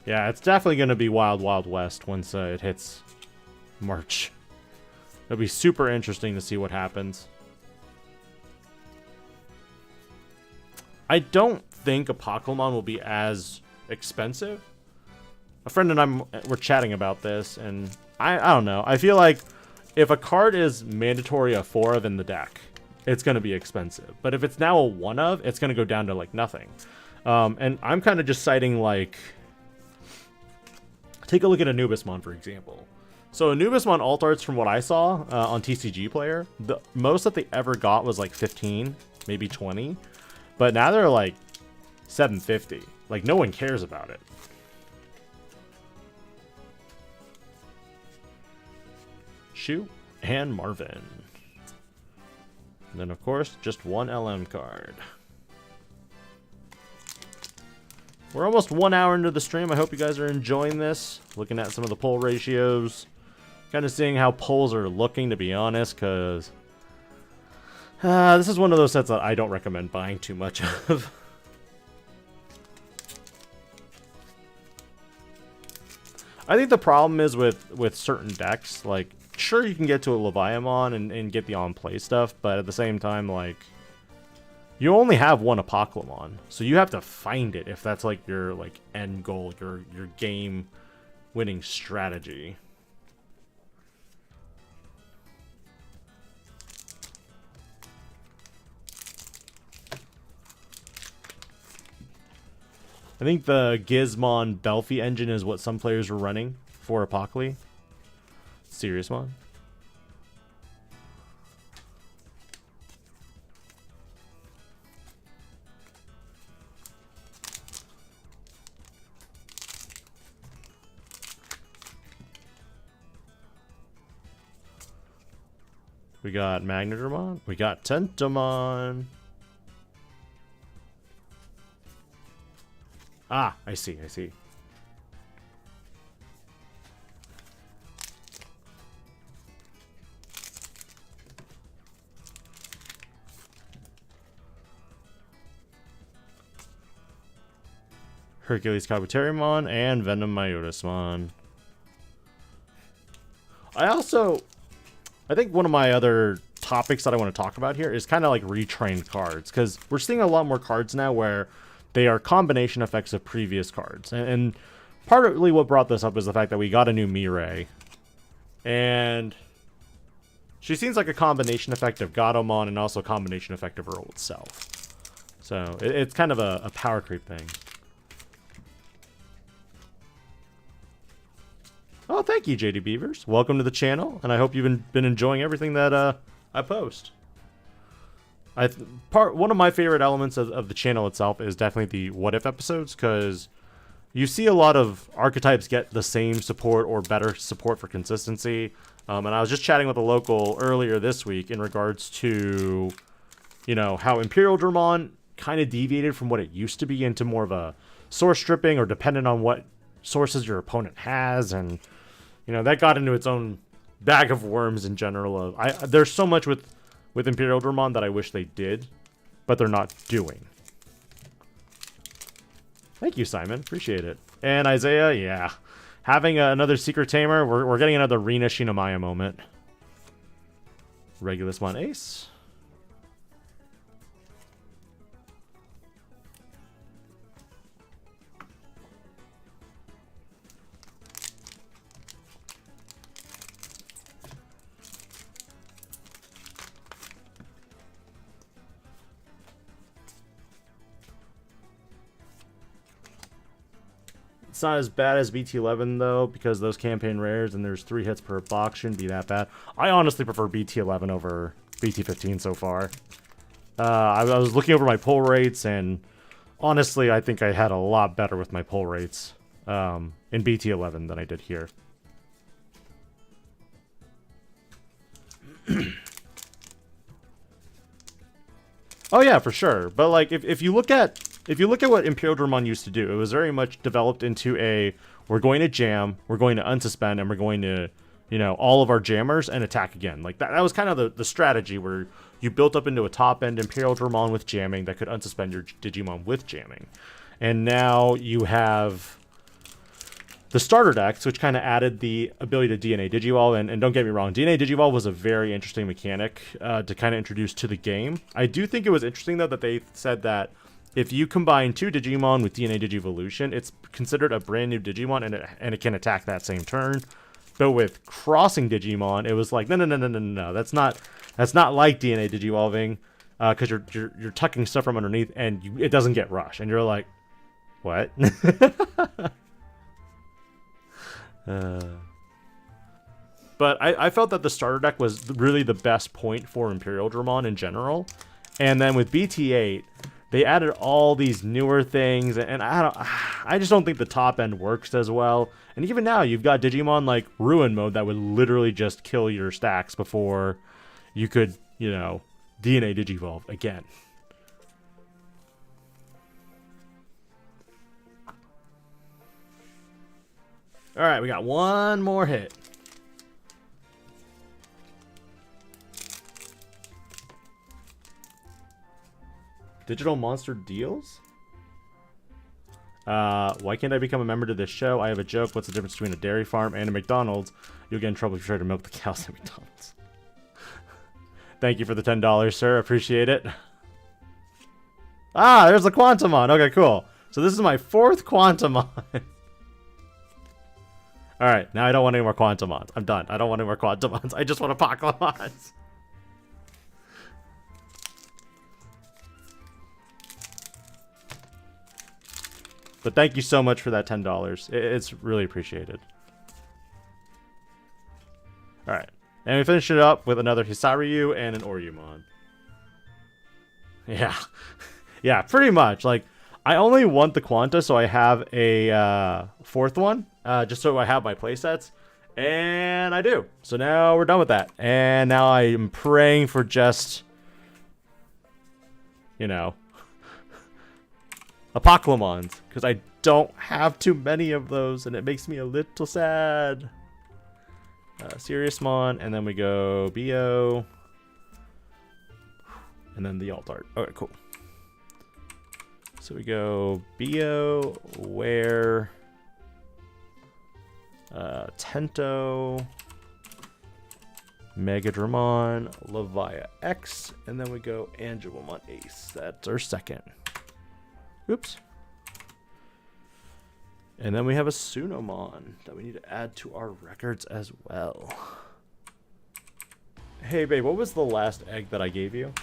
Yeah, it's definitely going to be Wild Wild West once it hits March. It'll be super interesting to see what happens. I don't think a Pokemon will be as expensive. A friend and I were chatting about this, and I don't know. I feel like if a card is mandatory a 4 of in the deck, it's going to be expensive. But if it's now a 1 of, it's going to go down to like nothing. And I'm kind of just citing like... Take a look at Anubismon, for example. So Anubismon alt arts, from what I saw on TCG Player, the most that they ever got was like 15, maybe 20. But now they're like 750. Like, no one cares about it. Shu and Marvin. And then, of course, just one LM card. We're almost 1 hour into the stream. I hope you guys are enjoying this. Looking at some of the poll ratios. Kind of seeing how polls are looking, to be honest, because this is one of those sets that I don't recommend buying too much of. I think the problem is with certain decks, like, sure you can get to a Leviathan and get the on-play stuff, but at the same time, like, you only have one Apoclymon, so you have to find it if that's, like, your, like, end goal, your game-winning strategy. I think the Gizmon Belfi engine is what some players were running for Apocly. Serious one. We got Magnadramon. We got Tentomon. Ah, I see, I see. Hercules Kabuterimon and Venom Myotismon. I think one of my other topics that I want to talk about here is kind of like retrained cards, because we're seeing a lot more cards now where they are combination effects of previous cards. And partly what brought this up is the fact that we got a new Mirai. And she seems like a combination effect of Gatomon and also a combination effect of her old self. So it's kind of a power creep thing. Oh, thank you, JD Beavers. Welcome to the channel, and I hope you've been enjoying everything that I post. One of my favorite elements of the channel itself is definitely the what if episodes, because you see a lot of archetypes get the same support or better support for consistency. And I was just chatting with a local earlier this week in regards to, you know, how Imperial Dramon kind of deviated from what it used to be into more of a source stripping or dependent on what sources your opponent has, and you know that got into its own bag of worms in general. There's so much with Imperial Dramon that I wish they did, but they're not doing. Thank you, Simon. Appreciate it. And Isaiah, yeah. Having another Secret Tamer, we're getting another Rina Shinamaya moment. Regulusmon Ace. It's not as bad as BT11 though, because those campaign rares and there's 3 hits per box shouldn't be that bad. I honestly prefer BT11 over BT15 so far. I was looking over my pull rates, and honestly I think I had a lot better with my pull rates in BT11 than I did here. Oh yeah, for sure. But like if you look at what Imperial Dramon used to do, it was very much developed into a, we're going to jam, we're going to unsuspend, and we're going to, you know, all of our jammers and attack again. Like that was kind of the strategy where you built up into a top-end Imperial Dramon with jamming that could unsuspend your Digimon with jamming. And now you have the starter decks, which kind of added the ability to DNA Digivolve. And don't get me wrong, DNA Digivolve was a very interesting mechanic to kind of introduce to the game. I do think it was interesting, though, that they said that if you combine 2 Digimon with DNA Digivolution, it's considered a brand new Digimon, and it can attack that same turn. But with crossing Digimon, it was like, no, that's not like DNA Digivolving, because you're tucking stuff from underneath, and it doesn't get rush, and you're like, what? But I felt that the starter deck was really the best point for Imperial Dramon in general, and then with BT8. They added all these newer things, and I just don't think the top end works as well. And even now, you've got Digimon like Ruin Mode that would literally just kill your stacks before you could, you know, DNA Digivolve again. All right, we got one more hit. Digital Monster Deals? Why can't I become a member to this show? I have a joke. What's the difference between a dairy farm and a McDonald's? You'll get in trouble if you try to milk the cows at McDonald's. Thank you for the $10, sir. Appreciate it. Ah, there's the Quantumon. Okay, cool. So this is my 4th Quantumon. Alright, now I don't want any more Quantumons. I'm done. I don't want any more Quantumons. I just want Apocalypse. But thank you so much for that $10. It's really appreciated. Alright. And we finish it up with another Hisaryu and an Oryumon. Yeah. Yeah, pretty much. Like, I only want the Quanta so I have a 4th one. Just so I have my playsets. And I do. So now we're done with that. And now I am praying for just, you know, Apocalypse, because I don't have too many of those, and it makes me a little sad. Seriousmon, and then we go BO, and then the alt art. Okay, cool. So we go BO, Where, Tento, Megadramon, Levia X, and then we go Angelomon Ace. That's our 2nd. Oops. And then we have a Sunomon that we need to add to our records as well. Hey, babe, what was the last egg that I gave you?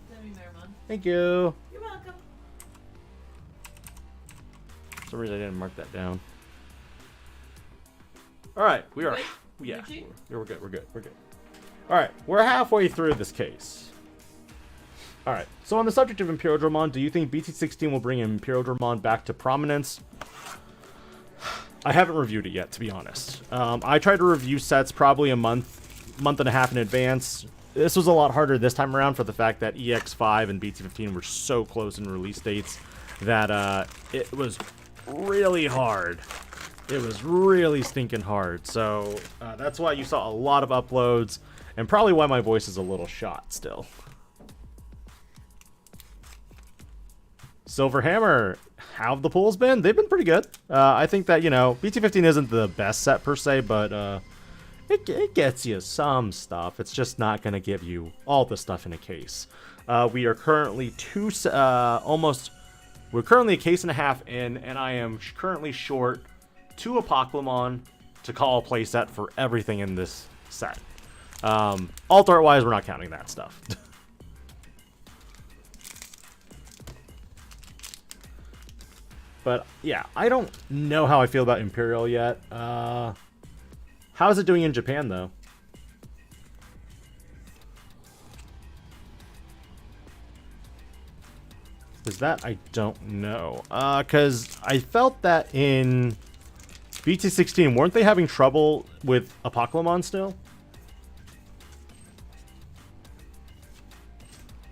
Demi-Meramon. Thank you. You're welcome. For some reason I didn't mark that down. Alright, we are... Wait, yeah, did you? we're good, we're good, we're good. Alright, we're halfway through this case. Alright, so on the subject of Imperial Dramon, do you think BT16 will bring Imperial Dramon back to prominence? I haven't reviewed it yet, to be honest. I tried to review sets probably a month and a half in advance. This was a lot harder this time around for the fact that EX5 and BT15 were so close in release dates that it was really hard. It was really stinking hard. So that's why you saw a lot of uploads, and probably why my voice is a little shot still. Silver Hammer, how have the pulls been? They've been pretty good. I think that, you know, BT15 isn't the best set per se, but it gets you some stuff. It's just not going to give you all the stuff in a case. We are currently we're currently a case and a half in, and I am currently short 2 Apocalypse to call a playset for everything in this set. Alt art wise, we're not counting that stuff. But yeah, I don't know how I feel about Imperial yet. How's it doing in Japan though? Is that I don't know. Cause I felt that in BT16, weren't they having trouble with Apocalypse still?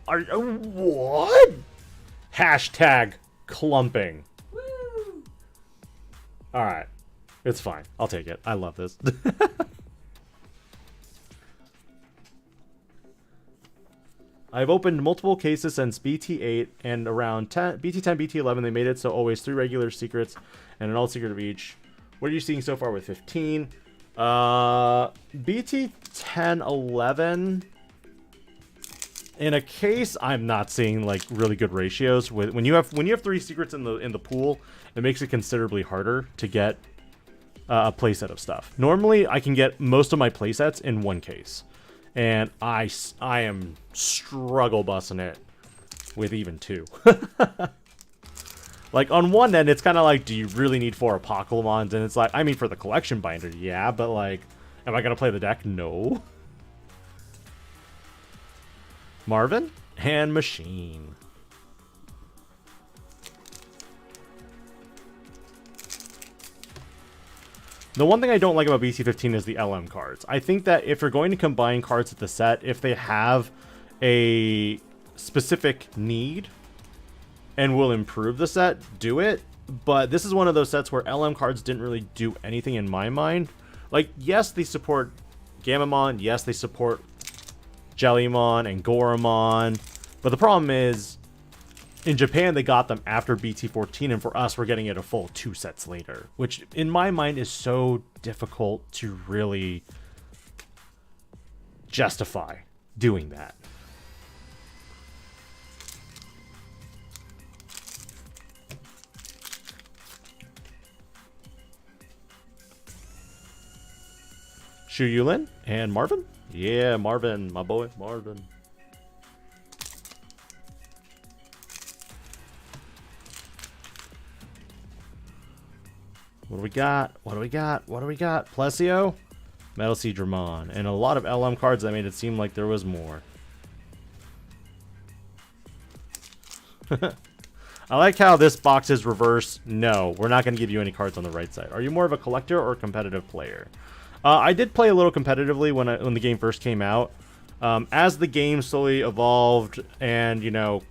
What? Hashtag clumping. Woo! Alright. It's fine. I'll take it. I love this. I've opened multiple cases since BT8 and around BT10, BT11 they made it so always 3 regular secrets and an alt secret of each. What are you seeing so far with 15? BT10, 11 in a case I'm not seeing like really good ratios with when you have 3 secrets in the pool, it makes it considerably harder to get a playset of stuff. Normally I can get most of my playsets in 1 case. And I am struggle bussing it with even 2. Like, on one end, it's kind of like, do you really need 4 Apocalypse? And it's like, I mean, for the collection binder, yeah, but like, am I going to play the deck? No. Marvin? Hand Machine. The one thing I don't like about BT15 is the LM cards. I think that if you're going to combine cards at the set, if they have a specific need and will improve the set, do it. But this is one of those sets where LM cards didn't really do anything in my mind. Like, yes, they support Gamamon. Yes, they support Jellymon and Goramon. But the problem is, in Japan, they got them after BT14, and for us, we're getting it a full 2 sets later, which in my mind is so difficult to really justify doing that. Shu Yulin and Marvin? Yeah, Marvin, my boy, Marvin. What do we got? What do we got? What do we got? Plesio? Metal Sea Dramon. And a lot of LM cards that made it seem like there was more. I like how this box is reverse. No, we're not going to give you any cards on the right side. Are you more of a collector or a competitive player? I did play a little competitively when the game first came out. As the game slowly evolved and, you know,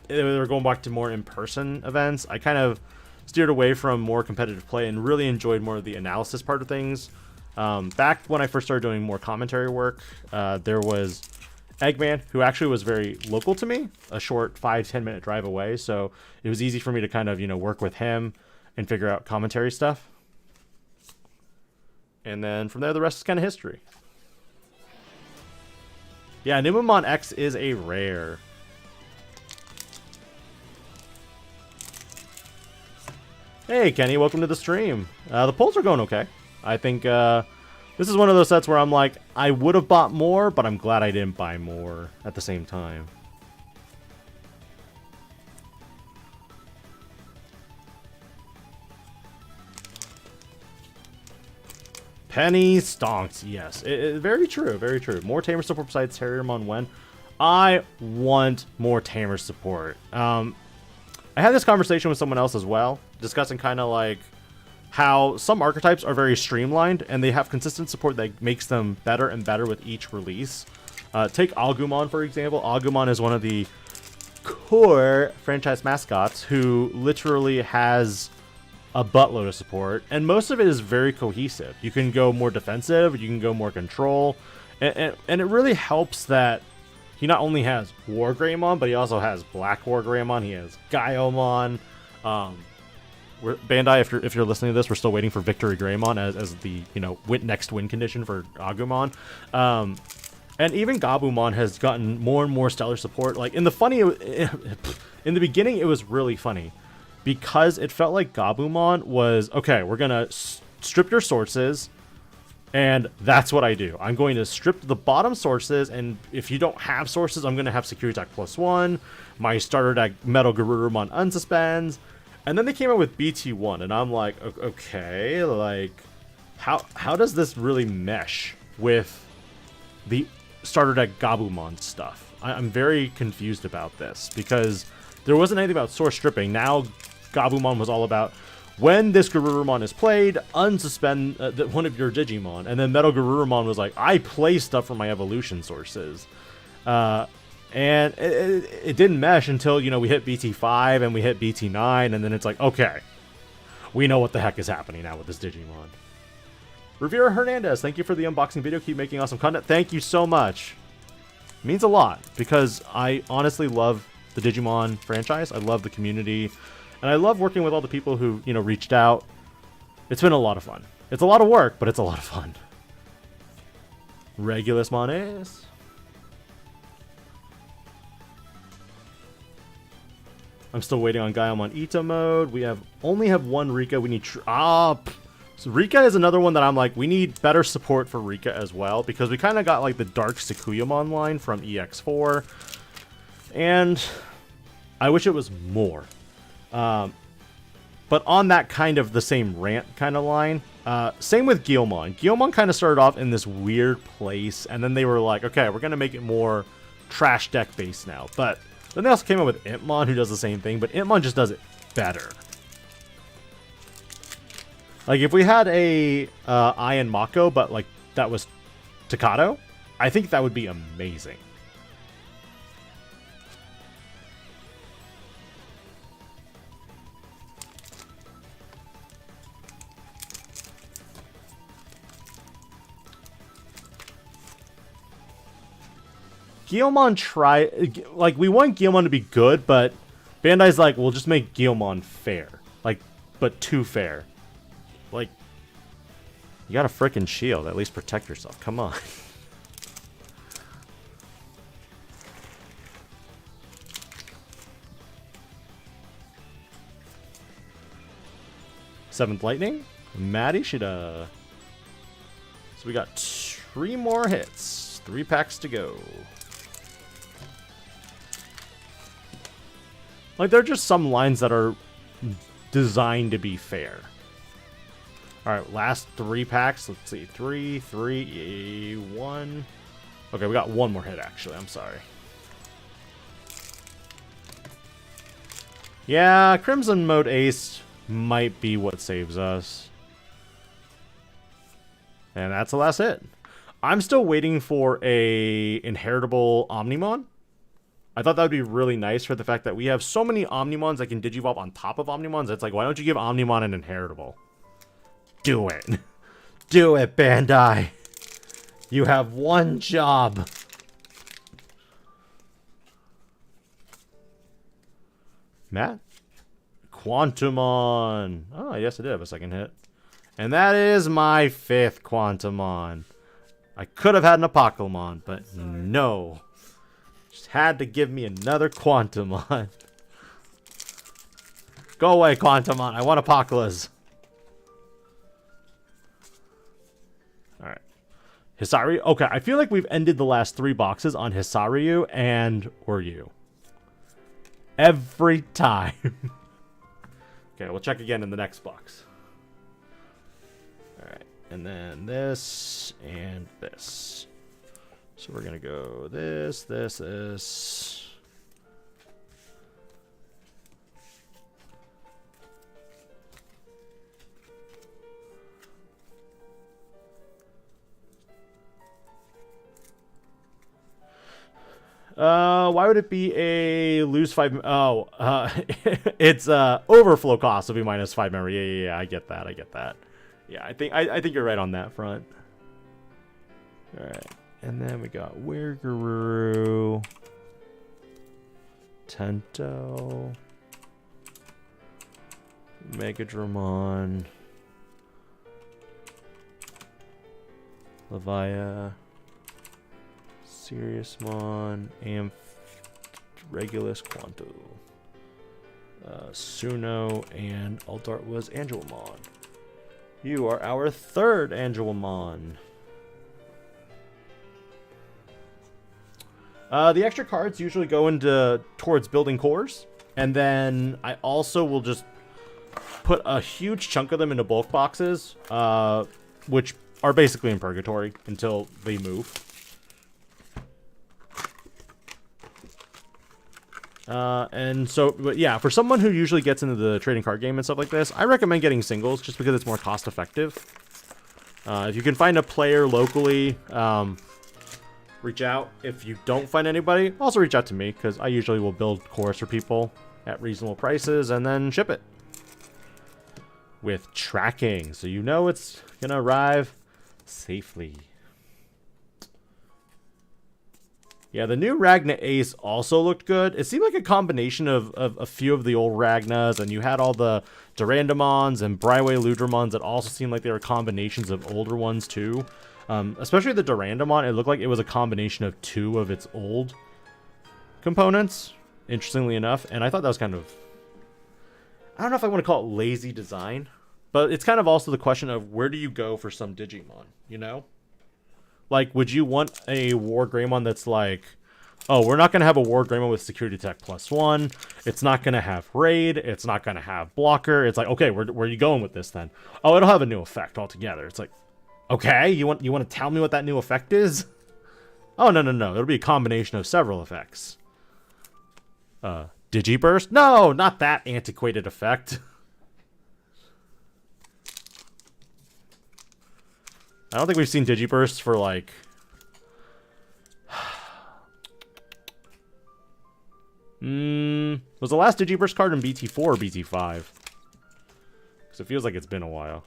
they were going back to more in-person events, I kind of steered away from more competitive play and really enjoyed more of the analysis part of things. Back when I first started doing more commentary work, there was Eggman, who actually was very local to me, a short 5-10 minute drive away, so it was easy for me to kind of, you know, work with him and figure out commentary stuff. And then from there, the rest is kind of history. Yeah, Numemon X is a rare. Hey, Kenny, welcome to the stream. The polls are going okay. I think this is one of those sets where I'm like, I would have bought more, but I'm glad I didn't buy more at the same time. Penny stonks, yes. Very true, very true. More Tamer support besides Terriermon when? I want more Tamer support. I had this conversation with someone else as well, discussing kind of like how some archetypes are very streamlined and they have consistent support that makes them better and better with each release. Take Agumon, for example. Agumon is one of the core franchise mascots who literally has a buttload of support, and most of it is very cohesive. You can go more defensive, you can go more control, and it really helps that he not only has War Greymon, but he also has Black War Greymon, he has Gaiomon. Bandai, if you're listening to this, we're still waiting for Victory Greymon as the, you know, next win condition for Agumon. And even Gabumon has gotten more and more stellar support. Like in the beginning, it was really funny, because it felt like Gabumon was, okay, we're going to strip your sources, and that's what I do. I'm going to strip the bottom sources, and if you don't have sources, I'm going to have Security Attack +1, my starter deck Metal Garurumon unsuspends, and then they came out with BT1, and I'm like, okay, like, how does this really mesh with the starter deck Gabumon stuff? I'm very confused about this, because there wasn't anything about source stripping. Now Gabumon was all about, when this Garurumon is played, unsuspend one of your Digimon. And then Metal Garurumon was like, I play stuff from my evolution sources. And it didn't mesh until, you know, we hit BT5 and we hit BT9, and then it's like, okay, we know what the heck is happening now with this Digimon. Rivera Hernandez, thank you for the unboxing video. Keep making awesome content. Thank you so much. It means a lot, because I honestly love the Digimon franchise. I love the community. And I love working with all the people who, you know, reached out. It's been a lot of fun. It's a lot of work, but it's a lot of fun. Regulus Mones. I'm still waiting on Gaiomon Ito mode. We only have one Rika. We need... So Rika is another one that I'm like, we need better support for Rika as well, because we kind of got like the Dark Sakuyamon line from EX4. And I wish it was more. But on that kind of the same rant kind of line, same with Guilmon. Guilmon kind of started off in this weird place, and then they were like, okay, we're going to make it more trash deck based now. But then they also came up with Impmon, who does the same thing, but Impmon just does it better. Like, if we had a Ian Mako, but like that was Takato, I think that would be amazing. Guilmon we want Guilmon to be good, but Bandai's like, we'll just make Guilmon fair. Like, but too fair. Like, you got a frickin' shield. At least protect yourself. Come on. Seventh Lightning. Maddie should, So we got 3 more hits. 3 packs to go. Like, there are just some lines that are designed to be fair. Alright, last 3 packs. Let's see. 3, 1. Okay, we got 1 more hit, actually. I'm sorry. Yeah, Crimson Mode Ace might be what saves us. And that's the last hit. I'm still waiting for a inheritable Omnimon. I thought that would be really nice for the fact that we have so many Omnimons that can Digivolve on top of Omnimons. It's like, why don't you give Omnimon an inheritable? Do it. Do it, Bandai. You have one job. Matt? Quantumon. Oh, yes, I did have a second hit. And that is my 5th Quantumon. I could have had an Apocalypse, but no. Just had to give me another Quantumon. Go away, Quantumon. I want Apocalypse. Alright. Hisaryu. Okay, I feel like we've ended the last 3 boxes on Hisaryu and Oryu. Every time. Okay, we'll check again in the next box. Alright, and then this and this. So we're gonna go this. Why would it be a lose 5? Oh, it's overflow cost will be minus 5 memory. Yeah, I get that. Yeah, I think you're right on that front. All right, and then we got Weirguru, Tento, Megadramon, Levia, Seriousmon, Regulus, Quanto, Suno, and Altart was Angelmon. You are our 3rd Angelmon. The extra cards usually go towards building cores, and then I also will just put a huge chunk of them into bulk boxes, which are basically in purgatory until they move. And so, but yeah, for someone who usually gets into the trading card game and stuff like this, I recommend getting singles just because it's more cost effective. If you can find a player locally, reach out. If you don't find anybody, also reach out to me because I usually will build cores for people at reasonable prices and then ship it with tracking, so you know it's gonna arrive safely. Yeah, the new Ragna Ace also looked good. It seemed like a combination of a few of the old Ragnas, and you had all the Durandamons and Bryway Ludramons that also seemed like they were combinations of older ones too. Especially the Durandamon, it looked like it was a combination of 2 of its old components, interestingly enough. And I thought that was kind of, I don't know if I want to call it lazy design, but it's kind of also the question of where do you go for some Digimon, you know? Like, would you want a War Greymon that's like, oh, we're not going to have a War Greymon with Security Tech +1. It's not going to have Raid. It's not going to have Blocker. It's like, okay, where are you going with this then? Oh, it'll have a new effect altogether. It's like, okay, you want to tell me what that new effect is? Oh, no. It'll be a combination of several effects. Digiburst? No, not that antiquated effect. I don't think we've seen Digiburst for like... was the last Digiburst card in BT4 or BT5? Because it feels like it's been a while.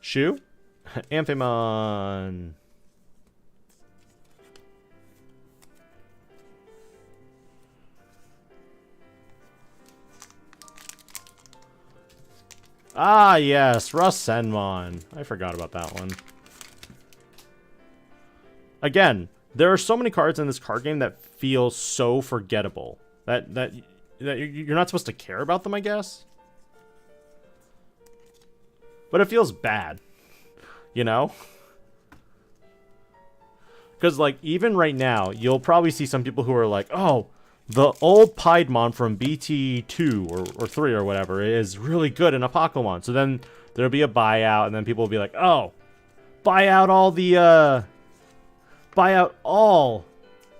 Shu? Amphimon. Ah, yes, Rasenmon. I forgot about that one. Again, there are so many cards in this card game that feel so forgettable. That you're not supposed to care about them, I guess. But it feels bad. You know? Because, like, even right now, you'll probably see some people who are like, oh, the old Piedmon from BT2 or 3 or whatever is really good in a Pokemon. So then there'll be a buyout, and then people will be like, oh, buy out all the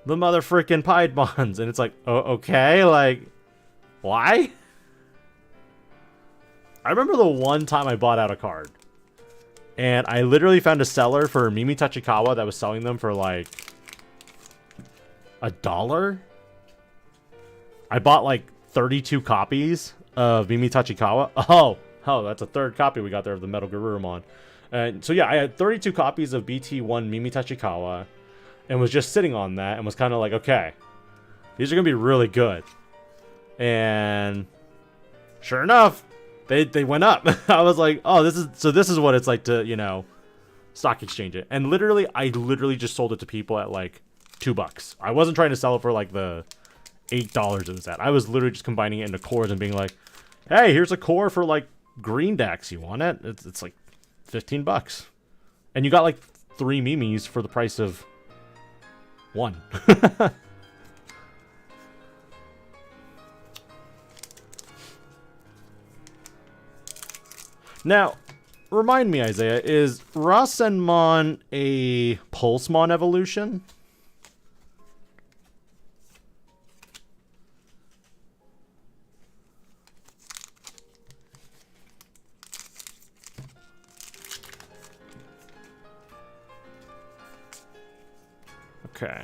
mother frickin' Piedmons. And it's like, oh, okay, like, why? I remember the one time I bought out a card. And I literally found a seller for Mimi Tachikawa that was selling them for like $1. I bought like 32 copies of Mimi Tachikawa. Oh, that's a third copy we got there of the Metal Garurumon. And so yeah, I had 32 copies of BT1 Mimi Tachikawa and was just sitting on that and was kind of like, okay, these are going to be really good. And sure enough, they went up. I was like, oh, this is what it's like to, you know, stock exchange it. And I literally just sold it to people at like $2. I wasn't trying to sell it for like the $8 it was at. I was literally just combining it into cores and being like, hey, here's a core for like green decks. You want it? It's like $15. And you got like 3 Mimis for the price of 1. Now, remind me, Isaiah, is Rasenmon a Pulsemon evolution? Okay.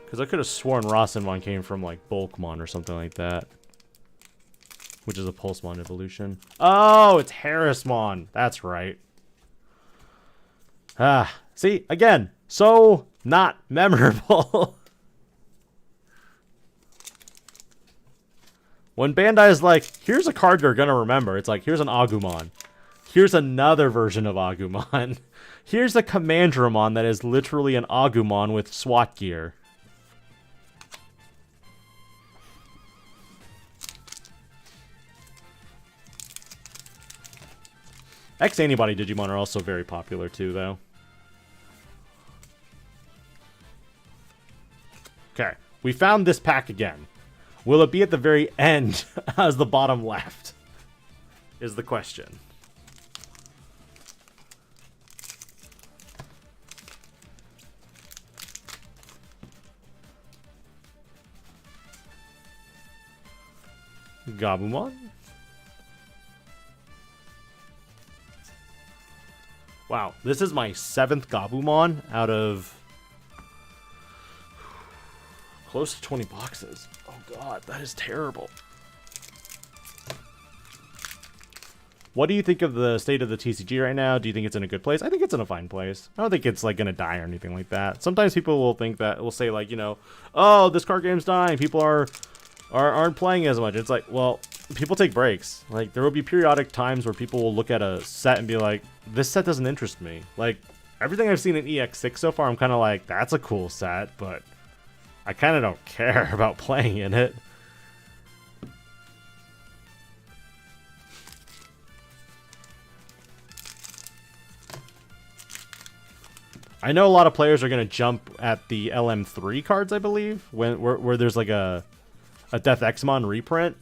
Because I could have sworn Rasenmon came from, like, Bulkmon or something like that. Which is a Pulsemon evolution. Oh, it's Harrismon. That's right. Ah, see, again, so not memorable. When Bandai is like, here's a card you're gonna remember. It's like, here's an Agumon. Here's another version of Agumon. Here's a Commandramon that is literally an Agumon with SWAT gear. X-antibody Digimon are also very popular too, though. Okay, we found this pack again. Will it be at the very end as the bottom left? Is the question. Gabumon? Wow, this is my 7th Gabumon out of close to 20 boxes. Oh god, that is terrible. What do you think of the state of the TCG right now? Do you think it's in a good place? I think it's in a fine place. I don't think it's like gonna die or anything like that. Sometimes people will think that, will say like, you know, oh, this card game's dying. People aren't playing as much. It's like, well, people take breaks. Like, there will be periodic times where people will look at a set and be like, this set doesn't interest me. Like, everything I've seen in EX6 so far, I'm kind of like, that's a cool set, but I kind of don't care about playing in it. I know a lot of players are going to jump at the LM3 cards, I believe, where there's like a Death Exmon reprint.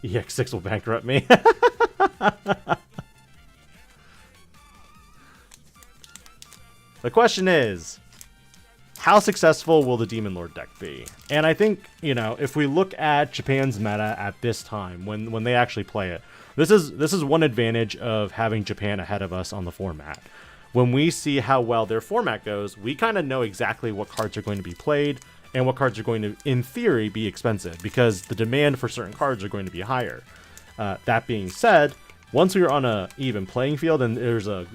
EX6 will bankrupt me. The question is, how successful will the Demon Lord deck be? And I think, you know, if we look at Japan's meta at this time, when they actually play it, this is one advantage of having Japan ahead of us on the format. When we see how well their format goes, we kind of know exactly what cards are going to be played and what cards are going to, in theory, be expensive, because the demand for certain cards are going to be higher. That being said, once we are on a even playing field and there's a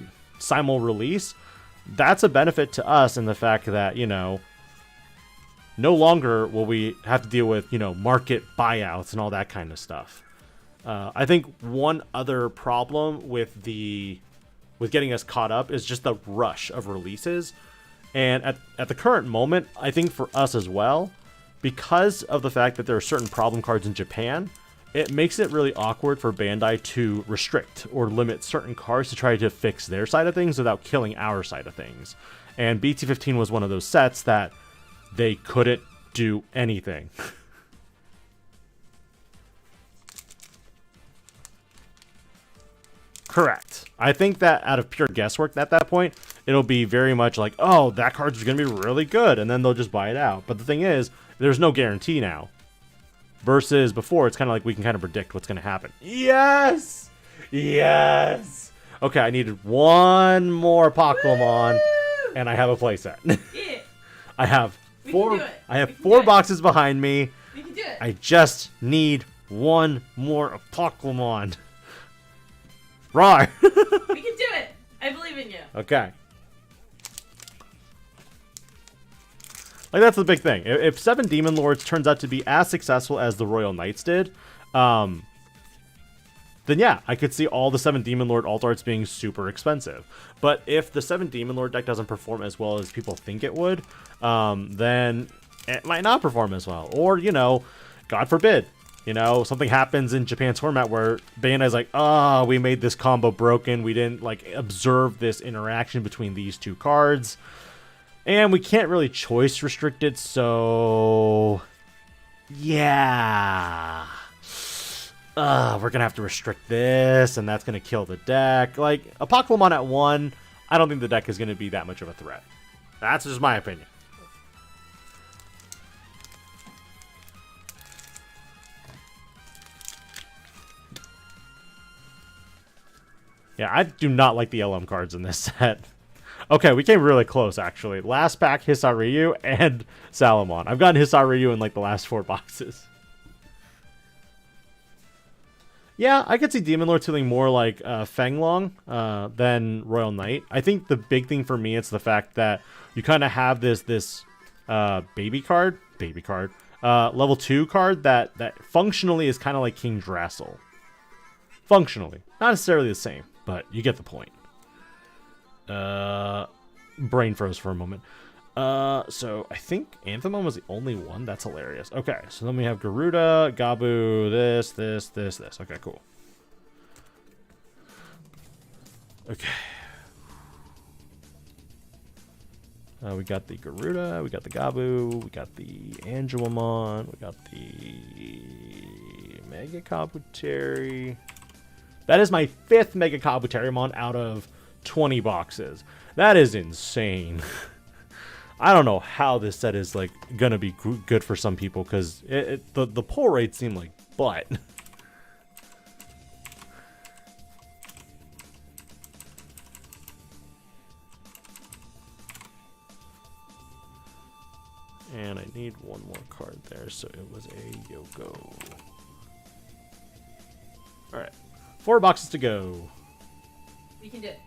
simul release, that's a benefit to us in the fact that, you know, no longer will we have to deal with, you know, market buyouts and all that kind of stuff. I think one other problem with getting us caught up is just the rush of releases. And at the current moment, I think for us as well, because of the fact that there are certain problem cards in Japan, it makes it really awkward for Bandai to restrict or limit certain cards to try to fix their side of things without killing our side of things. And BT15 was one of those sets that they couldn't do anything. Correct. I think that out of pure guesswork at that point, it'll be very much like, oh, that card's going to be really good, and then they'll just buy it out. But the thing is, there's no guarantee now. Versus before, it's kind of like we can kind of predict what's going to happen. Yes! Yes! Okay, I needed one more Pokemon, and I have a playset. Yeah. I have four. I have We can 4 do it. boxes behind me. We can do it. I just need one more Pokemon. Rawr! We can do it. I believe in you. Okay. Like, that's the big thing. If 7 Demon Lords turns out to be as successful as the Royal Knights did, then yeah, I could see all the 7 Demon Lord alt arts being super expensive. But if the 7 Demon Lord deck doesn't perform as well as people think it would, then it might not perform as well. Or, you know, God forbid, you know, something happens in Japan's format where Bandai's like, oh, we made this combo broken. We didn't, like, observe this interaction between these 2 cards. And we can't really choice restrict it, so yeah. We're going to have to restrict this, and that's going to kill the deck. Like, a Pokemon at 1, I don't think the deck is going to be that much of a threat. That's just my opinion. Yeah, I do not like the LM cards in this set. Okay, we came really close, actually. Last pack, Hisaryu and Salamon. I've gotten Hisaryu in, like, the last 4 boxes. Yeah, I could see Demon Lord feeling more like Fenglong than Royal Knight. I think the big thing for me is the fact that you kind of have this baby card, level 2 card that functionally is kind of like King Drassel. Functionally. Not necessarily the same, but you get the point. Brain froze for a moment. So I think Anthemon was the only one. That's hilarious. Okay, so then we have Garuda, Gabu, this. Okay, cool. Okay. We got the Garuda, we got the Gabu, we got the Angelmon, we got the Mega Kabutery. That is my 5th Mega Kabuterimon out of 20 boxes. That is insane. I don't know how this set is like gonna be good for some people because the pull rates seem like butt. And I need one more card there, so it was a Yoko. Alright. 4 boxes to go. We can do it.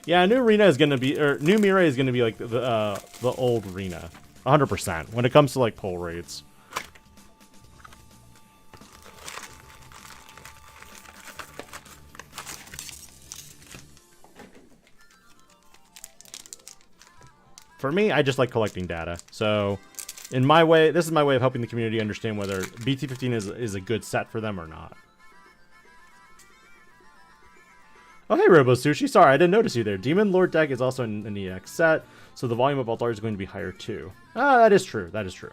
Yeah, new Rena is gonna be, or new Mirai is gonna be like the old Rena, 100% when it comes to like pull rates. For me, I just like collecting data. So, in my way, this is my way of helping the community understand whether BT15 is a good set for them or not. Oh, hey, Robo Sushi. Sorry, I didn't notice you there. Demon Lord deck is also an EX set, so the volume of Altar is going to be higher too. Ah, that is true. That is true.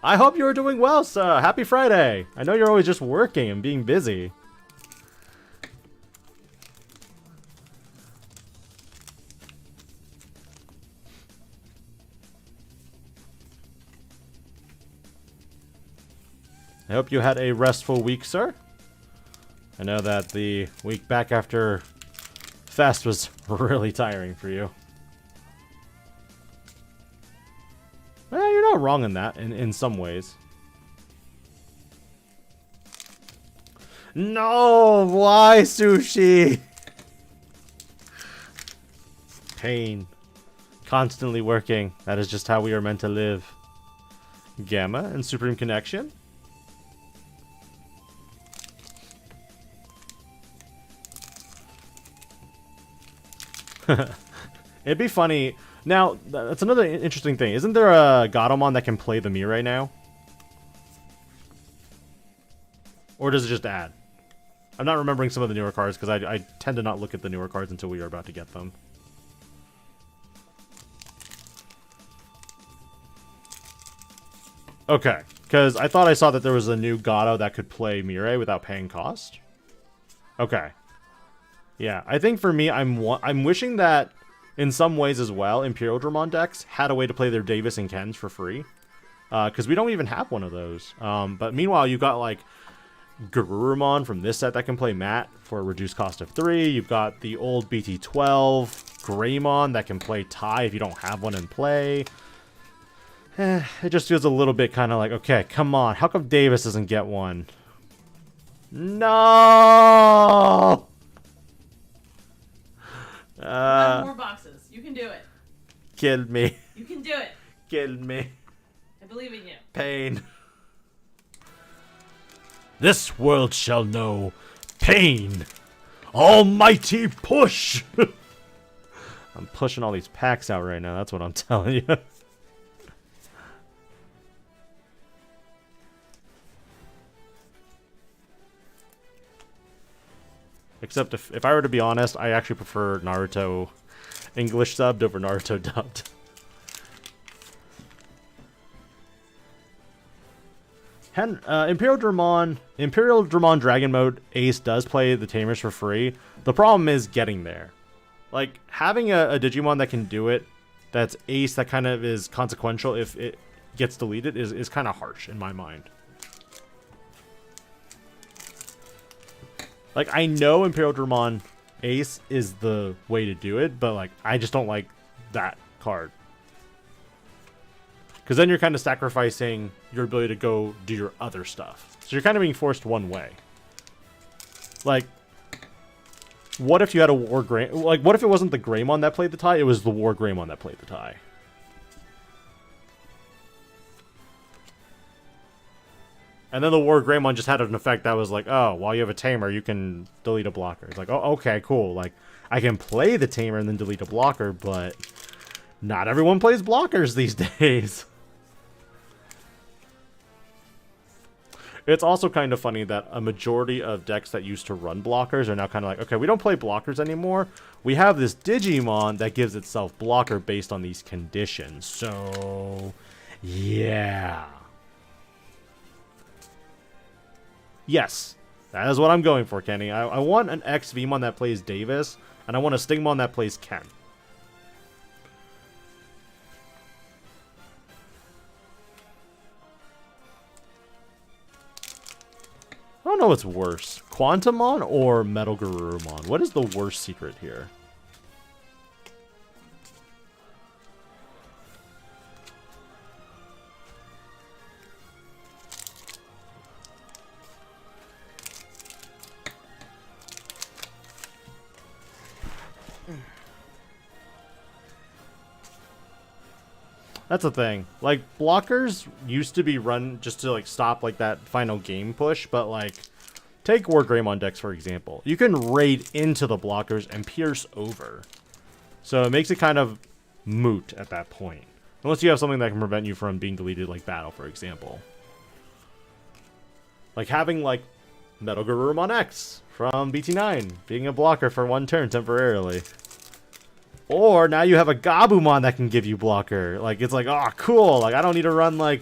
I hope you're doing well, sir. Happy Friday. I know you're always just working and being busy. I hope you had a restful week, sir. I know that the week back after Fest was really tiring for you. Well, you're not wrong in that, in some ways. No, why sushi? Pain. Constantly working. That is just how we are meant to live. Gamma and Supreme Connection. It'd be funny. Now, that's another interesting thing. Isn't there a Gatomon that can play the Mirai now? Or does it just add? I'm not remembering some of the newer cards because I tend to not look at the newer cards until we are about to get them. Okay, because I thought I saw that there was a new Gato that could play Mirai without paying cost. Okay. Yeah, I think for me, I'm wishing that in some ways as well, Imperial Dramon decks had a way to play their Davis and Kens for free. Because we don't even have one of those. But meanwhile, you've got like Garurumon from this set that can play Matt for a reduced cost of 3. You've got the old BT12 Greymon that can play Tai if you don't have one in play. It just feels a little bit kind of like, okay, come on. How come Davis doesn't get one? No! More boxes. You can do it. Kill me. You can do it. Kill me. I believe in you. Pain. This world shall know pain. Almighty push. I'm pushing all these packs out right now. That's what I'm telling you. Except if I were to be honest, I actually prefer Naruto English subbed over Naruto dubbed. Imperial Dramon Dragon Mode Ace does play the Tamers for free. The problem is getting there. Like, having a Digimon that can do it, that's Ace, that kind of is consequential if it gets deleted, is kind of harsh in my mind. Like, I know Imperial Dramon Ace is the way to do it, but, like, I just don't like that card. Because then you're kind of sacrificing your ability to go do your other stuff. So you're kind of being forced one way. Like, what if you had a War Greymon? Like, what if it wasn't the Greymon that played the tie? It was the War Greymon that played the tie. And then the War Greymon just had an effect that was like, oh, while you have a Tamer, you can delete a blocker. It's like, oh, okay, cool. Like, I can play the Tamer and then delete a blocker, but not everyone plays blockers these days. It's also kind of funny that a majority of decks that used to run blockers are now kind of like, okay, we don't play blockers anymore. We have this Digimon that gives itself blocker based on these conditions. So, yeah. Yes, that is what I'm going for, Kenny. I want an X-Vmon that plays Davis, and I want a Stingmon that plays Ken. I don't know what's worse, Quantumon or Metal Garurumon. What is the worst secret here? That's the thing. Like, blockers used to be run just to, like, stop, like, that final game push, but, like, take War Greymon decks, for example. You can raid into the blockers and pierce over. So it makes it kind of moot at that point. Unless you have something that can prevent you from being deleted, like Battle, for example. Like having, like, Metal Garurumon X from BT9 being a blocker for one turn temporarily. Or now you have a Gabumon that can give you blocker. Like, it's like, oh, cool. Like, I don't need to run, like,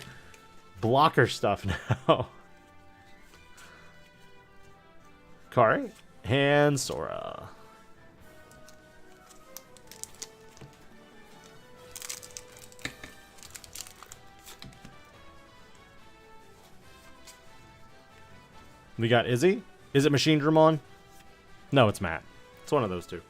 blocker stuff now. Kari and Sora. We got Izzy. Is it Machine Dramon? No, it's Matt. It's one of those two.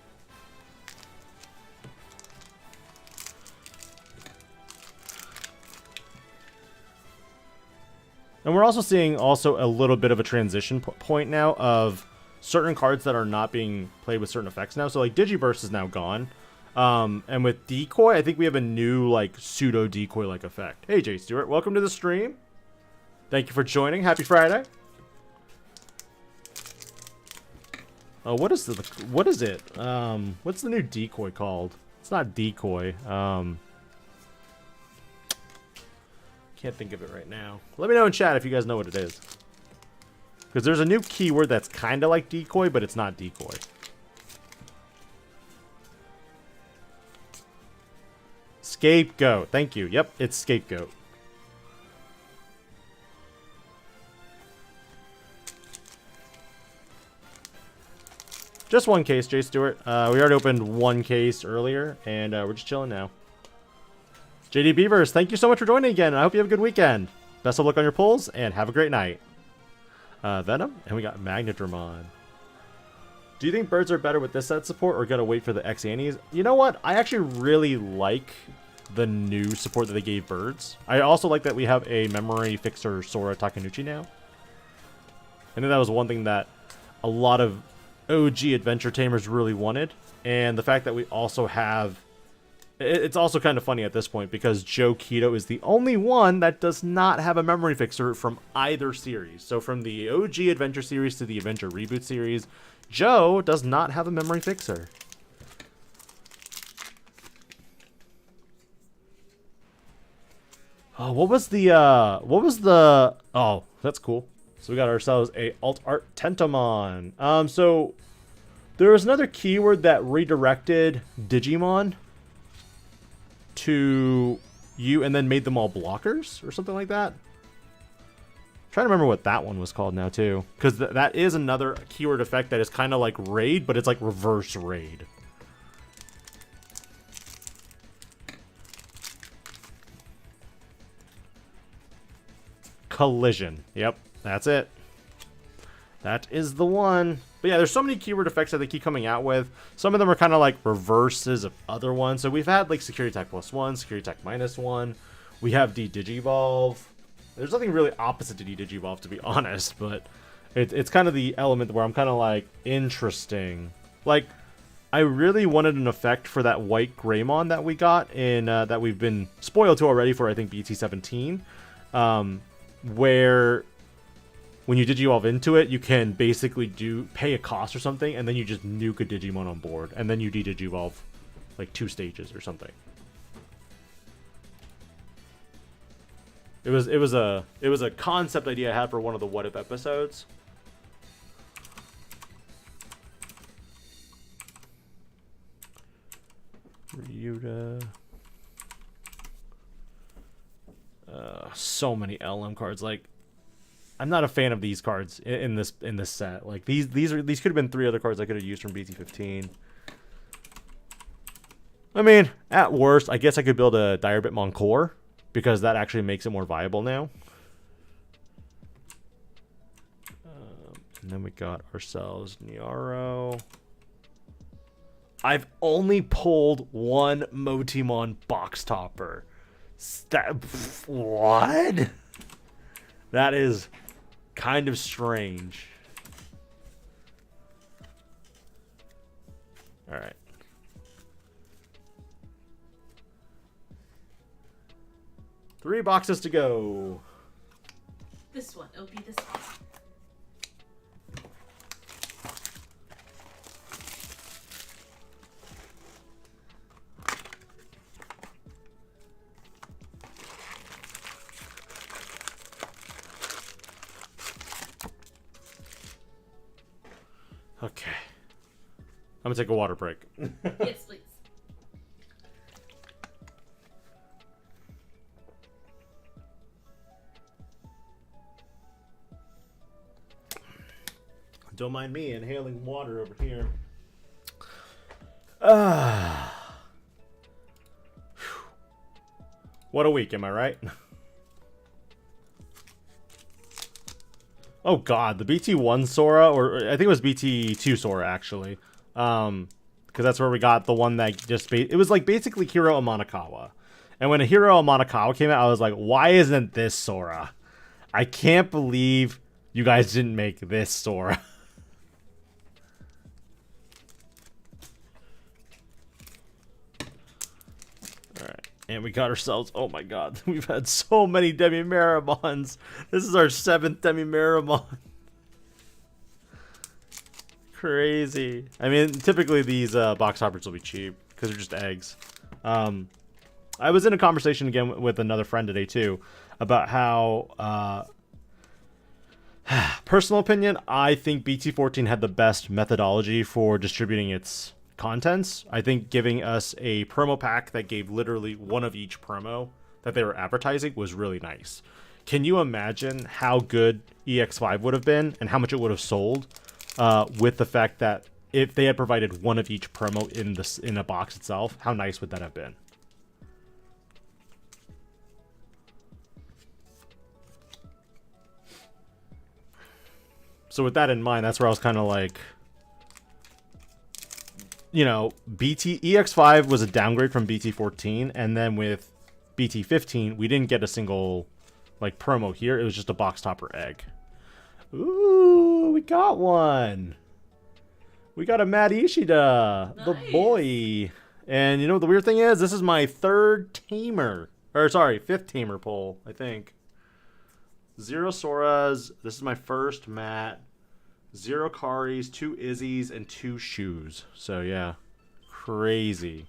And we're also seeing a little bit of a transition point now of certain cards that are not being played with certain effects now. So like Digiburst is now gone. And with Decoy, I think we have a new like pseudo Decoy like effect. Hey Jay Stewart, welcome to the stream. Thank you for joining. Happy Friday. Oh, what is it? What's the new Decoy called? It's not Decoy. Can't think of it right now. Let me know in chat if you guys know what it is. Because there's a new keyword that's kind of like Decoy, but it's not Decoy. Scapegoat. Thank you. Yep, it's Scapegoat. Just one case, Jay Stewart. We already opened one case earlier, and we're just chilling now. JD Beavers, thank you so much for joining again. I hope you have a good weekend. Best of luck on your pulls, and have a great night. Venom, and we got Magnetramon. Do you think birds are better with this set support, or gotta wait for the X-anties? You know what? I actually really like the new support that they gave birds. I also like that we have a memory fixer Sora Takanuchi now. I think that was one thing that a lot of OG adventure tamers really wanted, and the fact that we also have... It's also kind of funny at this point because Joe Keto is the only one that does not have a memory fixer from either series. So from the OG Adventure series to the Adventure Reboot series, Joe does not have a memory fixer. Oh, what was the oh, that's cool. So we got ourselves a Alt Art Tentomon. So there was another keyword that redirected Digimon to you and then made them all blockers or something like that. I'm trying to remember what that one was called now too, because that is another keyword effect that is kind of like raid, but it's like reverse raid. Collision. Yep, that's it. That is the one. But yeah, there's so many keyword effects that they keep coming out with. Some of them are kind of like reverses of other ones. So we've had like Security Attack +1, Security Attack -1. We have D-Digivolve. There's nothing really opposite to D-Digivolve, to be honest. But it's kind of the element where I'm kind of like, interesting. Like, I really wanted an effect for that white Greymon that we got in, that we've been spoiled to already for, I think, BT15. Where... when you Digivolve into it, you can basically pay a cost or something, and then you just nuke a Digimon on board, and then you de-Digivolve like 2 stages or something. It was a concept idea I had for one of the What If episodes. Ryuda. So many LM cards, like. I'm not a fan of these cards in this set. Like these could have been 3 other cards I could have used from BT15. I mean, at worst, I guess I could build a Direbitmon core because that actually makes it more viable now. And then we got ourselves Niaro. I've only pulled 1 Motimon box topper. What? That is kind of strange. All right. Three boxes to go. This one. It'll be this one. Okay. I'm gonna take a water break. Yes, please. Don't mind me inhaling water over here. What a week, am I right? Oh god, the BT1 Sora, or I think it was BT2 Sora actually, because that's where we got the one that just it was like basically Hiro Amanakawa, and when a Hiro Amanakawa came out, I was like, why isn't this Sora? I can't believe you guys didn't make this Sora. Alright, and we got ourselves, oh my god, we've had so many Demi-Meramons. This is our 7th Demi-Meramon. Crazy. I mean, typically these box hoppers will be cheap because they're just eggs. I was in a conversation again with another friend today too about how, personal opinion, I think BT14 had the best methodology for distributing its contents. I think giving us a promo pack that gave literally one of each promo that they were advertising was really nice. Can you imagine how good EX5 would have been and how much it would have sold with the fact that if they had provided one of each promo in a box itself? How nice would that have been? So with that in mind, that's where I was kind of like, you know, EX5 was a downgrade from BT14, and then with BT15, we didn't get a single, like, promo here. It was just a box topper egg. Ooh, we got one. We got a Matt Ishida, Nice. the boy. And you know what the weird thing is? This is my 3rd Tamer. Or, sorry, 5th Tamer pull, I think. 0 Soras. This is my first Matt. 0 Karis, 2 Izzies, and 2 Shoes. So, yeah. Crazy.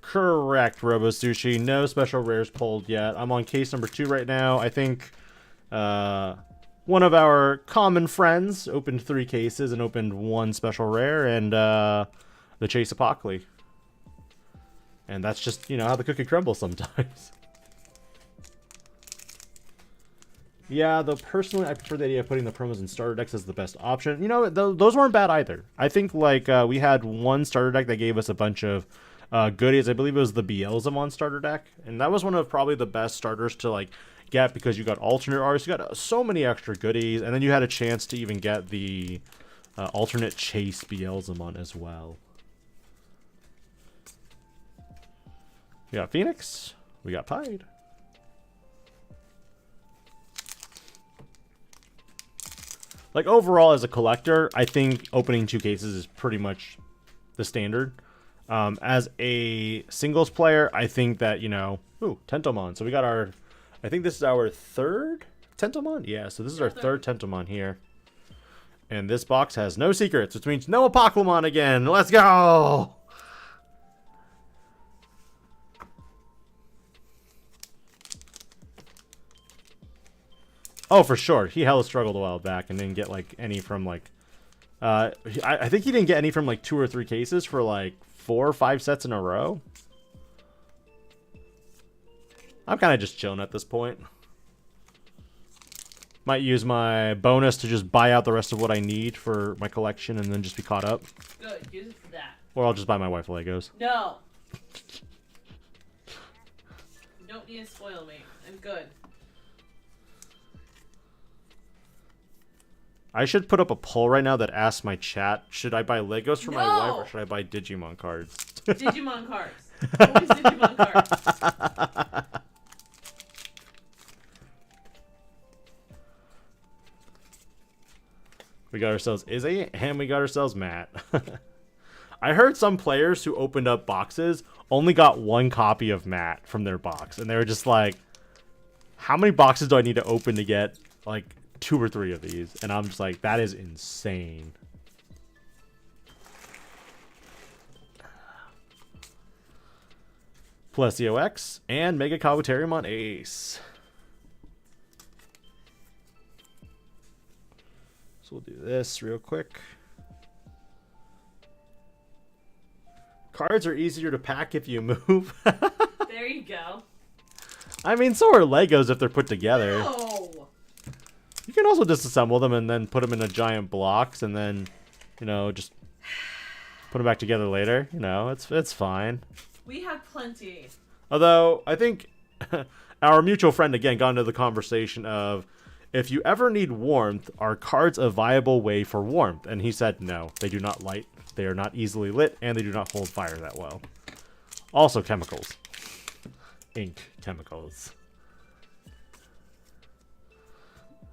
Correct, Robo Sushi. No special rares pulled yet. I'm on case number 2 right now. I think one of our common friends opened 3 cases and opened 1 special rare, and the Chase Apocally. And that's just, you know, how the cookie crumbles sometimes. Yeah, though personally, I prefer the idea of putting the promos in starter decks as the best option. You know, those weren't bad either. I think, like, we had one starter deck that gave us a bunch of goodies. I believe it was the Beelzemon starter deck. And that was one of probably the best starters to, like, get because you got alternate artists. You got so many extra goodies. And then you had a chance to even get the alternate Chase Beelzemon as well. We got Phoenix. We got Pied. Like, overall, as a collector, I think opening 2 cases is pretty much the standard. As a singles player, I think that, you know... Ooh, Tentomon. So we got our... I think this is our 3rd Tentomon? Yeah, so this is our 3rd Tentomon here. And this box has no secrets, which means no Apoclymon again. Let's go! Oh, for sure. He hella struggled a while back and didn't get, like, any from, like... I think he didn't get any from, like, 2 or 3 cases for, like, 4 or 5 sets in a row. I'm kind of just chilling at this point. Might use my bonus to just buy out the rest of what I need for my collection and then just be caught up. Good, use it for that. Or I'll just buy my wife Legos. No. You don't need to spoil me. I'm good. I should put up a poll right now that asks my chat, should I buy Legos for my wife or should I buy Digimon cards? Digimon cards. Always Digimon cards. We got ourselves Izzy and we got ourselves Matt. I heard some players who opened up boxes only got 1 copy of Matt from their box. And they were just like, how many boxes do I need to open to get, like, 2 or 3 of these? And I'm just like, that is insane. Plesio X and Mega Kabuterimon Ace. So we'll do this real quick. Cards are easier to pack if you move. There you go. I mean, so are Legos if they're put together. No. You can also disassemble them and then put them in a giant blocks and then, you know, just put them back together later. You know, it's fine. We have plenty. Although, I think our mutual friend, again, got into the conversation of, if you ever need warmth, are cards a viable way for warmth? And he said, no, they do not light, they are not easily lit, and they do not hold fire that well. Also chemicals. ink chemicals.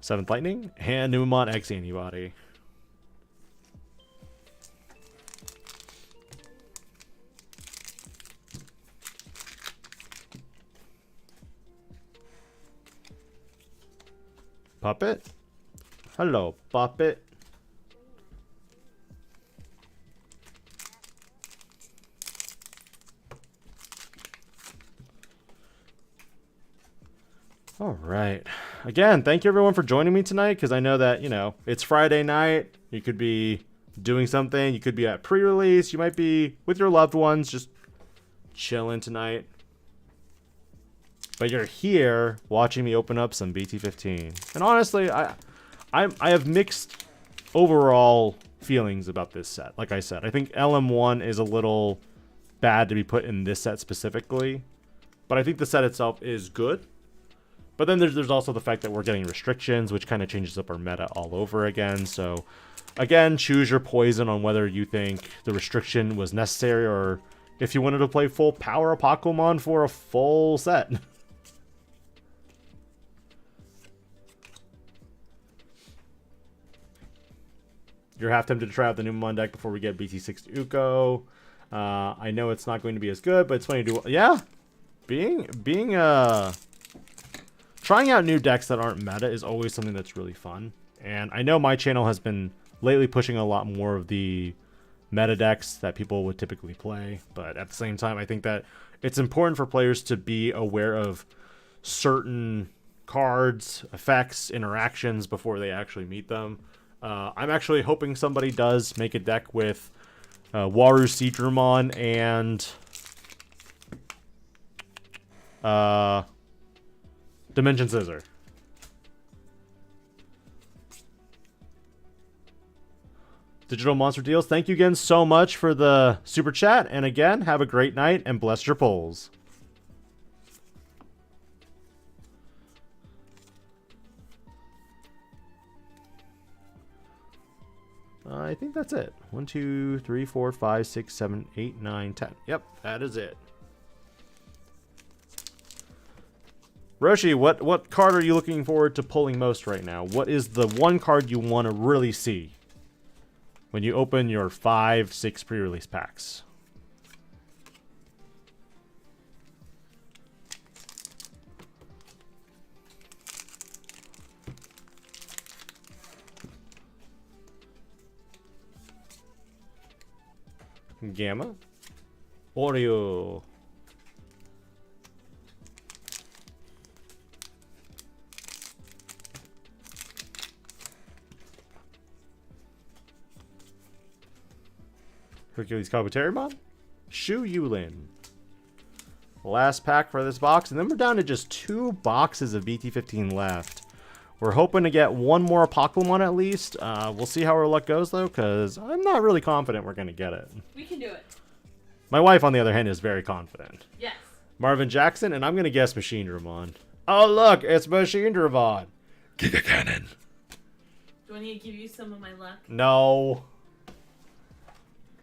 7th Lightning and Numemon X-Antibody. Puppet? Hello, Puppet. All right. Again, thank you everyone for joining me tonight, because I know that, you know, it's Friday night. You could be doing something. You could be at pre-release. You might be with your loved ones just chilling tonight. But you're here watching me open up some BT15. And honestly, I have mixed overall feelings about this set. Like I said, I think LM1 is a little bad to be put in this set specifically. But I think the set itself is good. But then there's also the fact that we're getting restrictions, which kind of changes up our meta all over again. So, again, choose your poison on whether you think the restriction was necessary or if you wanted to play full power Pokemon for a full set. You're half tempted to try out the Numemon deck before we get BT6 to Uko. I know it's not going to be as good, but it's funny to do. Yeah, trying out new decks that aren't meta is always something that's really fun. And I know my channel has been lately pushing a lot more of the meta decks that people would typically play. But at the same time, I think that it's important for players to be aware of certain cards, effects, interactions before they actually meet them. I'm actually hoping somebody does make a deck with Waru Seedramon and Dimension Scissor. Digital Monster Deals, thank you again so much for the super chat. And again, have a great night and bless your polls. I think that's it. 1, 2, 3, 4, 5, 6, 7, 8, 9, 10. Yep, that is it. Roshi, what card are you looking forward to pulling most right now? What is the one card you want to really see when you open your 5, 6 pre-release packs? Gamma, Oreo, Hercules Kabuterimon, Shu Yulin. Last pack for this box, and then we're down to just 2 boxes of BT15 left. We're hoping to get one more Pokemon at least. We'll see how our luck goes, though, because I'm not really confident we're going to get it. We can do it. My wife, on the other hand, is very confident. Yes. Marvin Jackson, and I'm going to guess Machine Dramon. Oh, look, it's Machine Dramon. Giga Cannon. Do I need to give you some of my luck? No.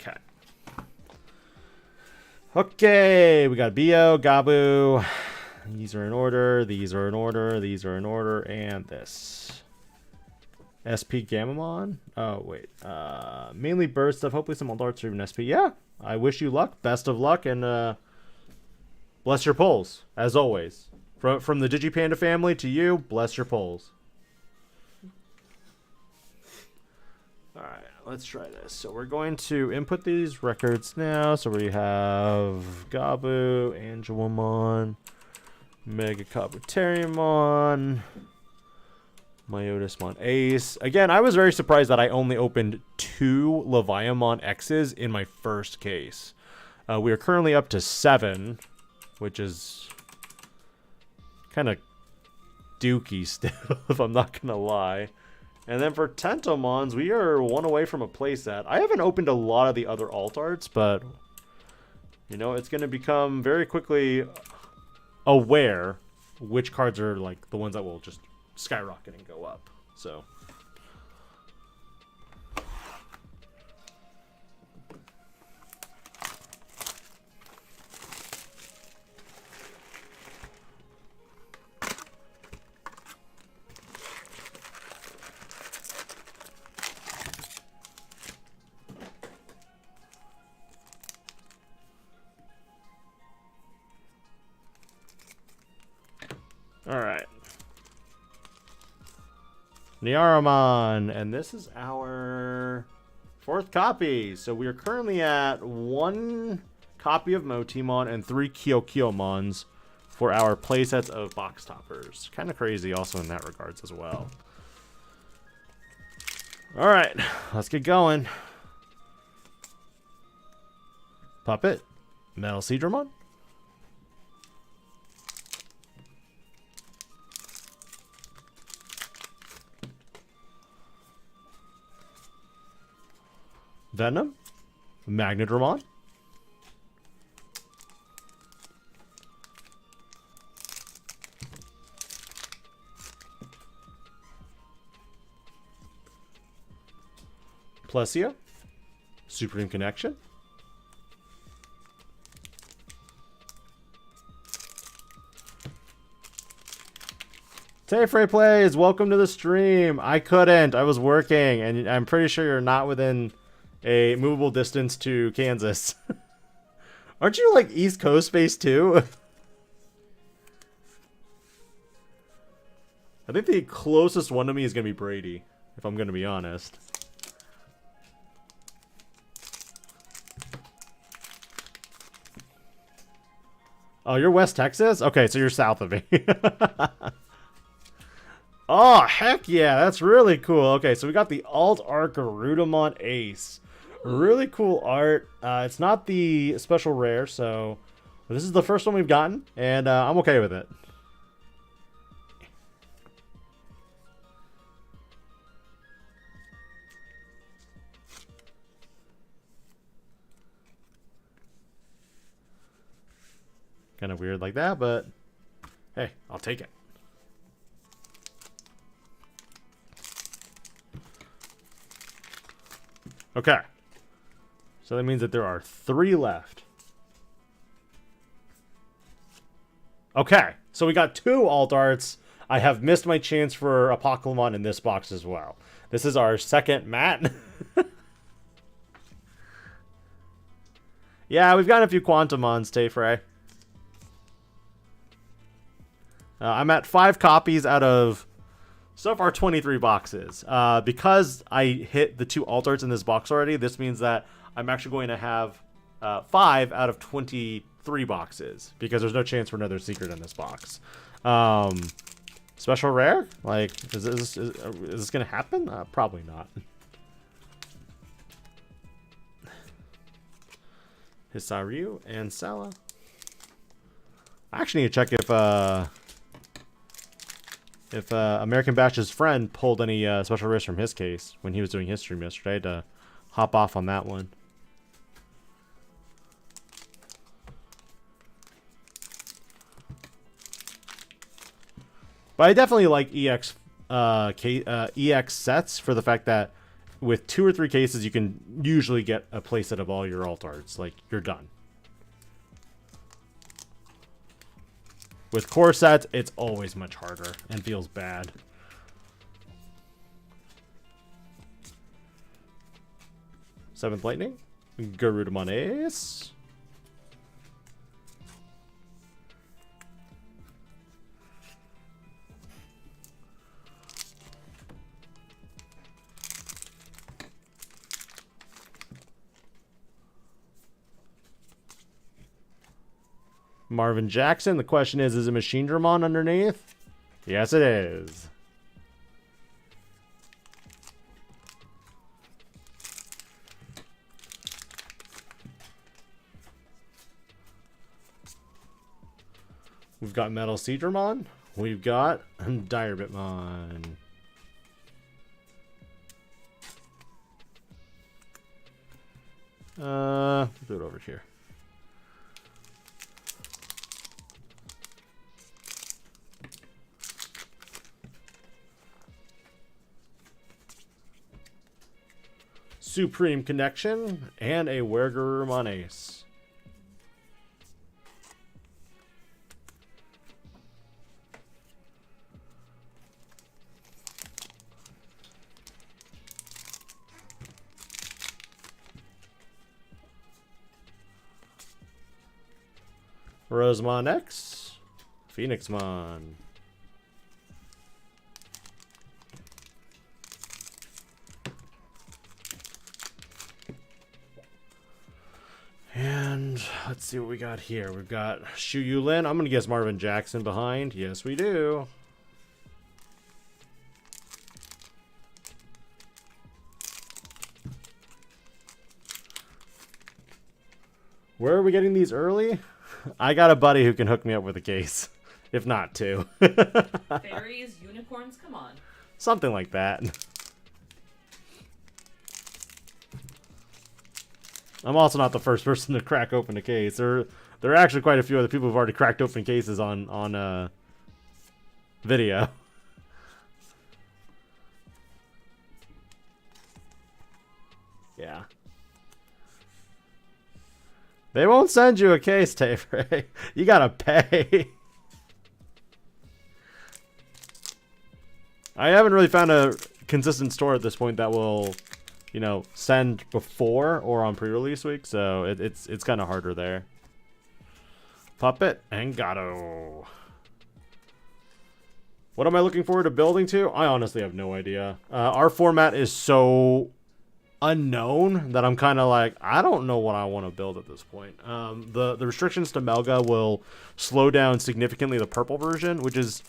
Okay. Okay, we got Bio, Gabu. These are in order, these are in order, these are in order, and this. SP Gamamon? Oh, wait. Mainly bird stuff, hopefully some old arts or even SP. Yeah, I wish you luck, best of luck, and bless your polls, as always. From the DIGI-PANDA family to you, bless your polls. Alright, let's try this. So we're going to input these records now. So we have Gabu, Angelomon, Mega Kabuterimon, Myotismon Ace. Again, I was very surprised that I only opened 2 Leviamon X's in my first case. We are currently up to 7, which is kind of dookie still, if I'm not going to lie. And then for Tentomons, we are 1 away from a playset. I haven't opened a lot of the other alt arts, but, you know, it's going to become very quickly aware which cards are like the ones that will just skyrocket and go up. So Niaramon, and this is our 4th copy. So we are currently at 1 copy of Motimon and 3 Kyokyomons for our playsets of box toppers. Kind of crazy also in that regards as well. Alright, let's get going. Puppet, Metal Seedramon. Venom, Magnadramon. Plessia, Supreme Connection. Tayfrey Plays, welcome to the stream. I couldn't, I was working, and I'm pretty sure you're not within a movable distance to Kansas. Aren't you like East Coast based too? I think the closest one to me is going to be Brady, if I'm going to be honest. Oh, you're West Texas? Okay, so you're south of me. Oh, heck yeah, that's really cool. Okay, so we got the Alt Art Garudamon Ace. Really cool art. It's not the special rare, so this is the first one we've gotten, and I'm okay with it. Kind of weird like that, but hey, I'll take it. Okay. So that means that there are 3 left. Okay. So we got 2 alt arts. I have missed my chance for a Pokemon in this box as well. This is our 2nd mat. Yeah, we've got a few Quantumons, Tayfrey. I'm at 5 copies out of, so far, 23 boxes. Because I hit the 2 alt arts in this box already, this means that I'm actually going to have 5 out of 23 boxes. Because there's no chance for another secret in this box. Special rare? Like, is this going to happen? Probably not. Hisaryu and Sala. I actually need to check if American Bash's friend pulled any special rares from his case when he was doing his stream yesterday, to hop off on that one. But I definitely like EX sets for the fact that with 2 or 3 cases you can usually get a playset of all your alt arts. Like, you're done. With core sets, it's always much harder and feels bad. Seventh Lightning, Garudamon Ace. Marvin Jackson. The question is it Machine Dramon underneath? Yes, it is. We've got Metal Seedramon. We've got Direbitmon. Do it over here. Supreme Connection, and a Wergurumon Ace. Rosemon X, Phoenixmon. And let's see what we got here. We've got Shu Yulin. I'm going to guess Marvin Jackson behind. Yes, we do. Where are we getting these early? I got a buddy who can hook me up with a case. If not two. Fairies, unicorns, come on. Something like that. I'm also not the first person to crack open a case. There are actually quite a few other people who've already cracked open cases on video. Yeah. They won't send you a case, Tavre. You gotta pay. I haven't really found a consistent store at this point that will, you know, send before or on pre-release week, so it's kind of harder there. Puppet and Gato. What am I looking forward to building to? I honestly have no idea. Our format is so unknown that I'm kind of like, I don't know what I want to build at this point. The restrictions to Melga will slow down significantly the purple version, which is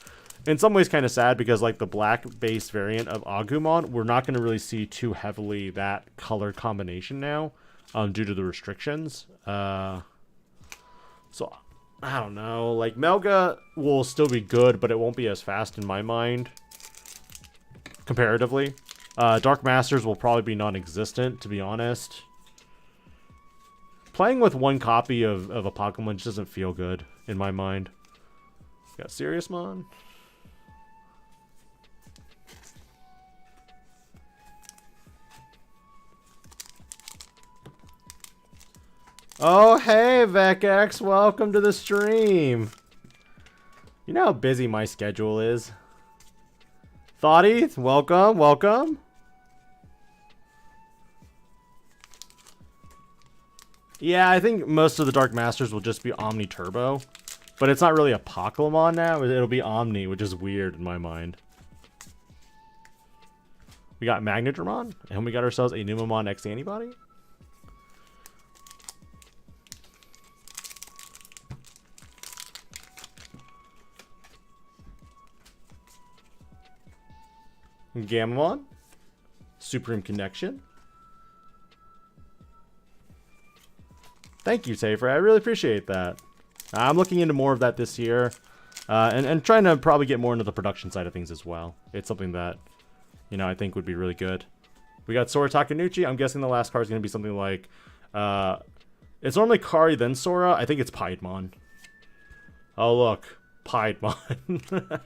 in some ways kind of sad because like the black based variant of Agumon, we're not going to really see too heavily that color combination now due to the restrictions. So I don't know, like Melga will still be good, but it won't be as fast in my mind comparatively. Dark Masters will probably be non-existent, to be honest. Playing with one copy of a Pokemon just doesn't feel good in my mind. Got Seriousmon. Oh, hey, VecX, welcome to the stream. You know how busy my schedule is. Thoughty, welcome, welcome. Yeah, I think most of the Dark Masters will just be Omni Turbo. But it's not really a Pokemon now, it'll be Omni, which is weird in my mind. We got Magnadramon, and we got ourselves a Numemon X-antibody. Gamamon, Supreme Connection. Thank you, Safer. I really appreciate that. I'm looking into more of that this year, and trying to probably get more into the production side of things as well. It's something that, you know, I think would be really good. We got Sora Takanuchi. I'm guessing the last card is going to be something like, it's normally Kari then Sora. I think it's Piedmon. Oh look, Piedmon.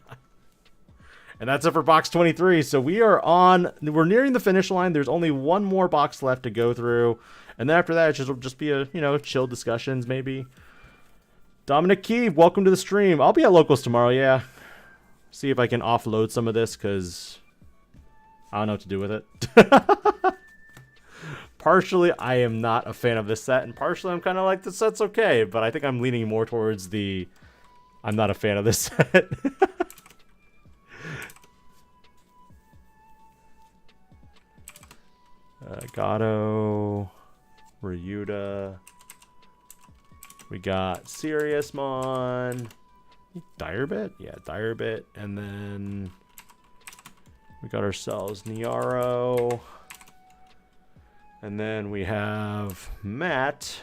And that's it for box 23. So we're nearing the finish line. There's only one more box left to go through. And then after that, it'll just be a, you know, chill discussions maybe. Dominic Key, welcome to the stream. I'll be at Locals tomorrow, yeah. See if I can offload some of this, because I don't know what to do with it. Partially, I am not a fan of this set, and partially I'm kind of like, this set's okay. But I think I'm leaning more towards the, I'm not a fan of this set. Gato, Ryuda. We got Seriousmon, Direbit, yeah, Direbit, and then we got ourselves Niaro, and then we have Matt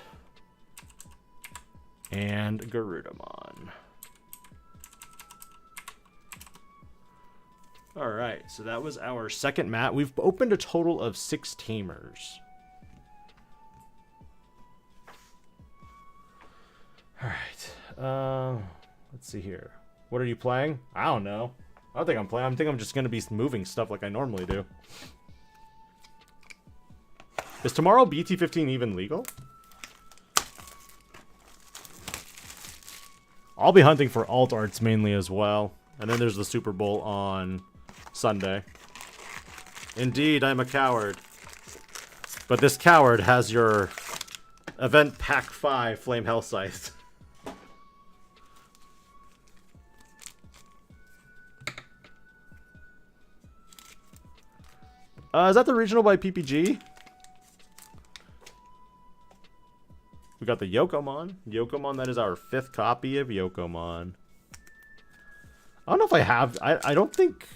and Garudamon. Alright, so that was our second mat. We've opened a total of 6 Tamers. Alright, let's see here. What are you playing? I don't know. I don't think I'm playing. I think I'm just going to be moving stuff like I normally do. Is tomorrow BT15 even legal? I'll be hunting for alt arts mainly as well. And then there's the Super Bowl on Sunday. Indeed, I'm a coward. But this coward has your Event Pack 5 Flame Hell Scythe. Is that the regional by PPG? We got the Yokomon. Yokomon, that is our 5th copy of Yokomon. I don't know if I have... I don't think...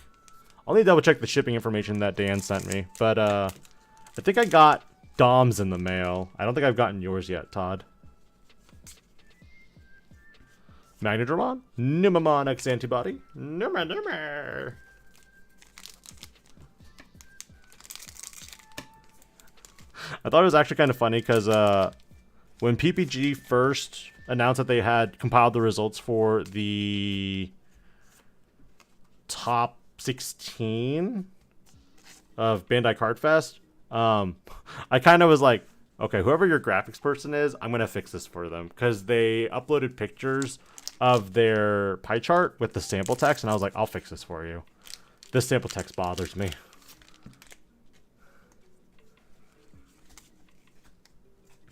I'll need to double check the shipping information that Dan sent me. But, I think I got Dom's in the mail. I don't think I've gotten yours yet, Todd. Magnadramon? Numamon X-antibody? Nummer. I thought it was actually kind of funny because when PPG first announced that they had compiled the results for the top 16 of Bandai Card Fest, I kind of was like, okay, whoever your graphics person is, I'm going to fix this for them. Because they uploaded pictures of their pie chart with the sample text, and I was like, I'll fix this for you. This sample text bothers me.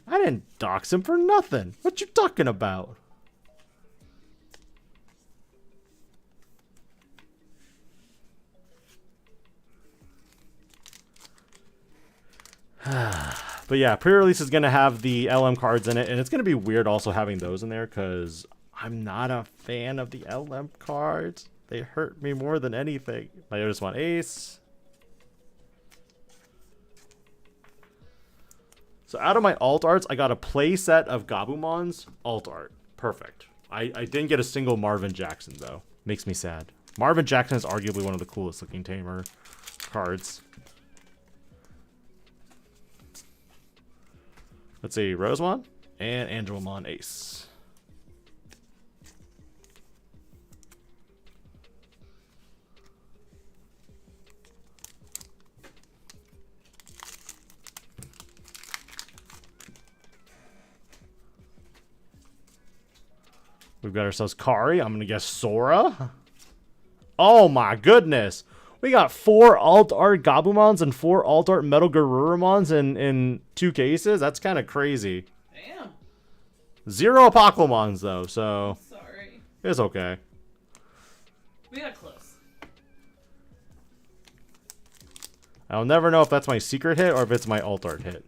I didn't dox him for nothing. What you talking about? But yeah, pre-release is going to have the LM cards in it, and it's going to be weird also having those in there because I'm not a fan of the LM cards. They hurt me more than anything. I just want Ace. So out of my alt arts, I got a play set of Gabumon's alt art. Perfect. I didn't get a single Marvin Jackson, though. Makes me sad. Marvin Jackson is arguably one of the coolest looking Tamer cards. Let's see, Rosemon and Angelmon Ace. We've got ourselves Kari. I'm going to guess Sora. Oh my goodness. We got 4 alt art Gabumons and 4 alt art Metal Garurumons in 2 cases. That's kind of crazy. Damn. 0 Apokelmons though, so Sorry. it's okay. We got close. I'll never know if that's my secret hit or if it's my alt art hit.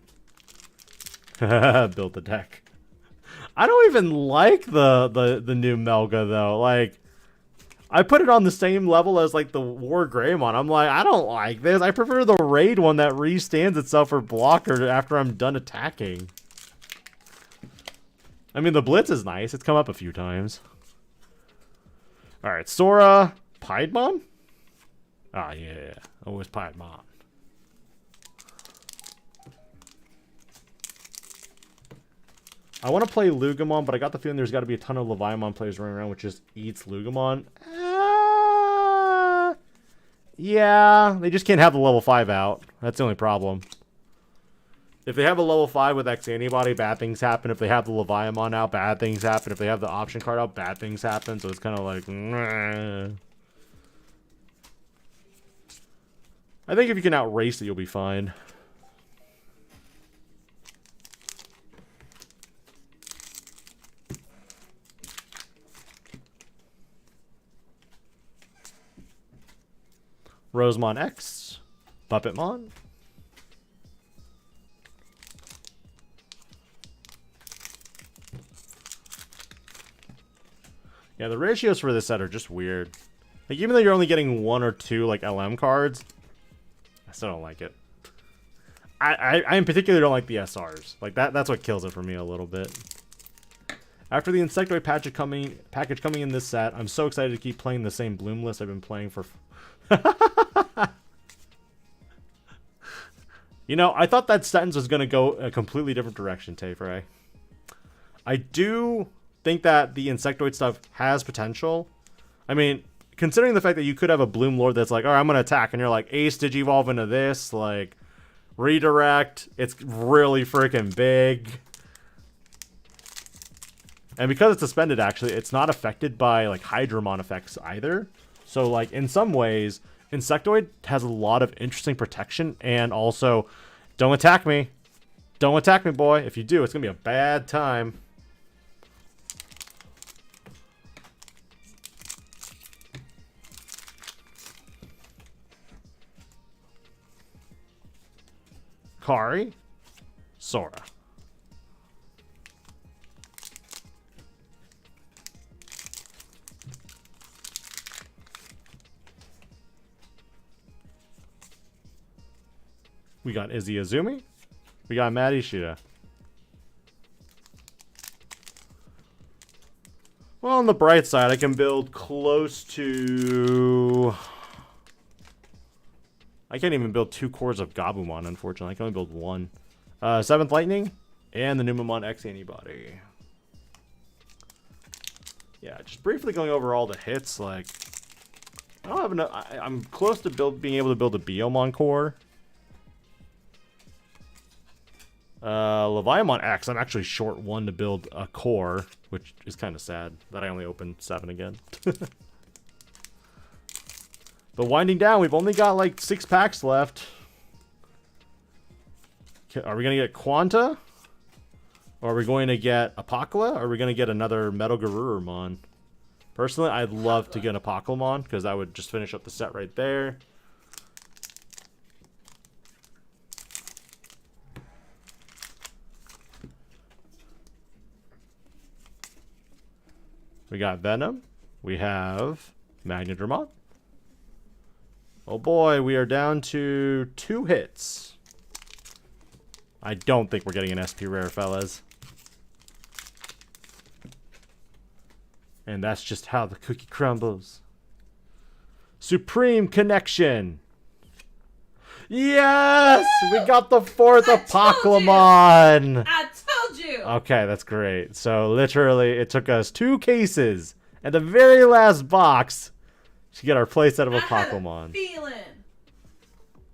Build the deck. I don't even like the new Melga though. Like, I put it on the same level as like the War Greymon. I'm like, I don't like this. I prefer the raid one that restands itself for blocker after I'm done attacking. I mean, the Blitz is nice. It's come up a few times. Alright, Sora. Piedmon? Ah, yeah. Always Piedmon. I want to play Lugamon, but I got the feeling there's got to be a ton of Leviamon players running around which just eats Lugamon. Yeah, they just can't have the level 5 out. That's the only problem. If they have a level 5 with X-antibody, bad things happen. If they have the Leviamon out, bad things happen. If they have the option card out, bad things happen. So it's kind of like... Meh. I think if you can outrace it, you'll be fine. Rosemon X, Puppetmon. Yeah, the ratios for this set are just weird. Like, even though you're only getting 1 or 2 like LM cards, I still don't like it. I in particular don't like the SRs. Like that's what kills it for me a little bit. After the Insectoid package coming in this set, I'm so excited to keep playing the same Bloom list I've been playing for. You know, I thought that sentence was going to go a completely different direction, Tayfrey. I do think that the Insectoid stuff has potential. I mean, considering the fact that you could have a Bloom Lord that's like, all right, I'm going to attack, and you're like, Ace Digivolve into this, like, redirect, it's really freaking big. And because it's suspended, actually, it's not affected by, like, Hydramon effects either. So, like, in some ways, Insectoid has a lot of interesting protection, and also, don't attack me. Don't attack me, boy. If you do, it's going to be a bad time. Kari. Sora. We got Izzy Azumi. We got Maddie Shida. Well, on the bright side, I can build close to... I can't even build 2 cores of Gabumon, unfortunately. I can only build 1. 7th Lightning and the Numemon X-Antibody. Yeah, just briefly going over all the hits, like... I don't have enough... I'm close to being able to build a Biomon core. Leviamon X, I'm actually short 1 to build a core, which is kind of sad that I only opened 7 again. But winding down, we've only got like 6 packs left. Are we going to get Quanta? Or are we going to get Apocla? Or are we going to get another Metal Garurumon? Personally, I'd love to get Apoclamon, because that would just finish up the set right there. We got Venom. We have Magnadramon. Oh boy, we are down to 2 hits. I don't think we're getting an SP rare, fellas. And that's just how the cookie crumbles. Supreme Connection. Yes! We got the 4th Apoclamon! I told you! Okay, that's great. So literally, it took us 2 cases and the very last box to get our playset of a Pokemon.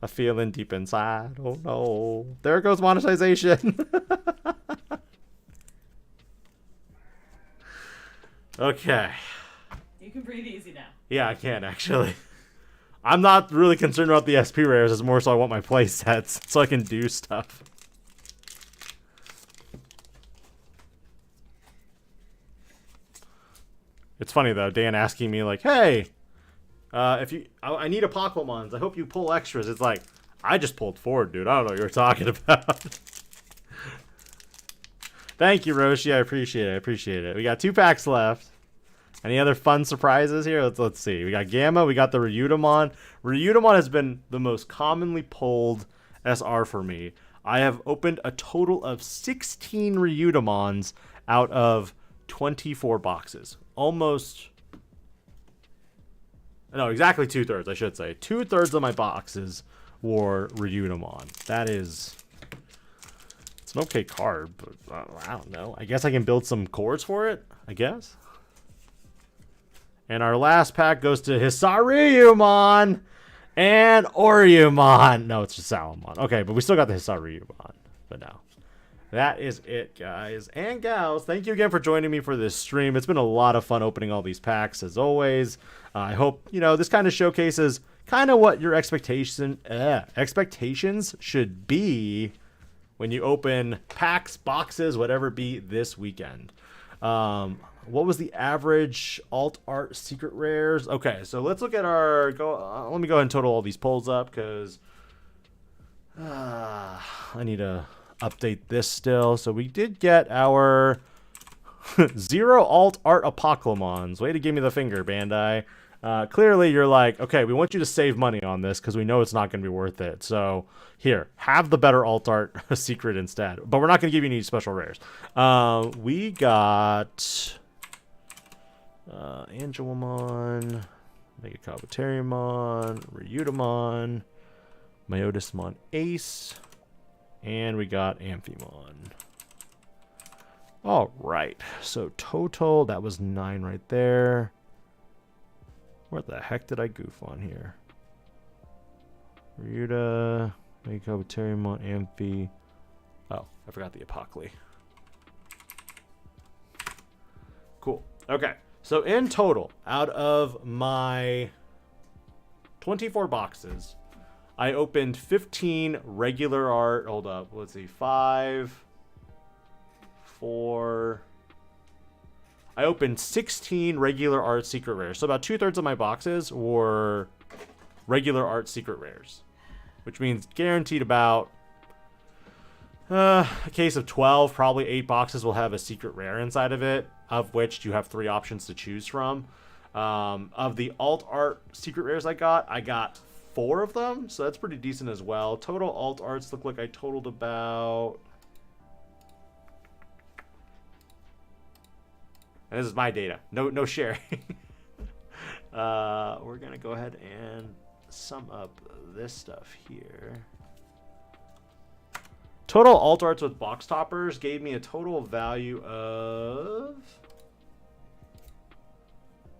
A feeling deep inside. Oh no. There goes monetization. Okay. You can breathe easy now. Yeah, I can actually. I'm not really concerned about the SP rares. It's more so I want my playsets so I can do stuff. It's funny though, Dan asking me like, "Hey, I need a Pokemons. I hope you pull extras." It's like, I just pulled 4, dude. I don't know what you're talking about. Thank you, Roshi. I appreciate it. I appreciate it. We got 2 packs left. Any other fun surprises here? Let's see. We got Gamma. We got the Ryudomon. Ryudomon has been the most commonly pulled SR for me. I have opened a total of 16 Ryudomons out of 24 boxes. Almost... No, exactly 2/3, I should say. 2/3 of my boxes were Ryudomon. That is... It's an okay card, but I don't know. I guess I can build some cores for it, I guess. And our last pack goes to Hisariyumon and Oriumon. No, it's just Salamon. Okay, but we still got the Hisariyumon. But no. That is it, guys and gals. Thank you again for joining me for this stream. It's been a lot of fun opening all these packs, as always. I hope, you know, this kind of showcases kind of what your expectations should be when you open packs, boxes, whatever it be this weekend. What was the average alt art secret rares? Okay, so let's look at our let me go ahead and total all these polls up, because I need to update this still. So we did get our 0 alt art Apoclamons. Way to give me the finger, Bandai. Clearly you're like, okay, we want you to save money on this because we know it's not going to be worth it. So here, have the better alt art secret instead. But we're not going to give you any special rares. We got Angelomon, Mega Kabuterimon, Ryudomon, Myodismon Ace, and we got Amphimon. All right, so total, that was 9 right there. Where the heck did I goof on here? Ryuda, Mega Kabuterimon, Amphi. Oh, I forgot the Apocly. Cool. Okay. So in total, out of my 24 boxes, I opened 15 regular art. Hold up. Let's see. 5, 4. I opened 16 regular art secret rares. So about 2/3 of my boxes were regular art secret rares, which means guaranteed about a case of 12, probably 8 boxes will have a secret rare inside of it, of which you have 3 options to choose from. Of the alt art secret rares I got 4 of them, so that's pretty decent as well. Total alt arts look like I totaled about... And this is my data. No sharing. We're going to go ahead and sum up this stuff here. Total alt arts with box toppers gave me a total value of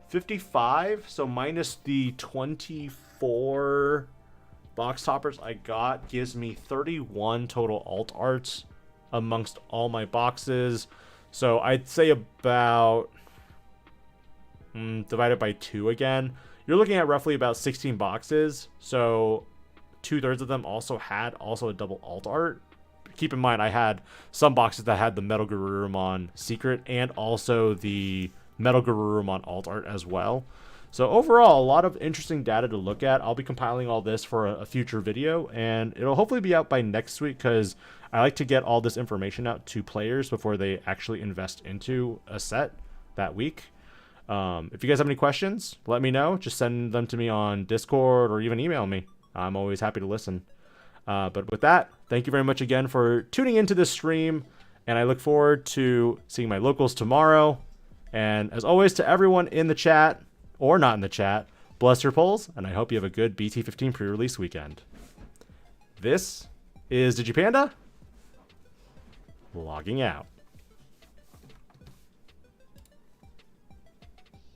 55. So minus the 24 box toppers I got gives me 31 total alt arts amongst all my boxes. So I'd say about divided by 2 again. You're looking at roughly about 16 boxes. So 2/3 of them also had a double alt art. Keep in mind, I had some boxes that had the Metal Garurumon secret and also the Metal Garurumon alt art as well. So overall, a lot of interesting data to look at. I'll be compiling all this for a future video, and it'll hopefully be out by next week because I like to get all this information out to players before they actually invest into a set that week. If you guys have any questions, let me know. Just send them to me on Discord or even email me. I'm always happy to listen. But with that, thank you very much again for tuning into this stream, and I look forward to seeing my locals tomorrow. And as always, to everyone in the chat, or not in the chat, bless your polls, and I hope you have a good BT15 pre-release weekend. This is DIGI-PANDA, logging out.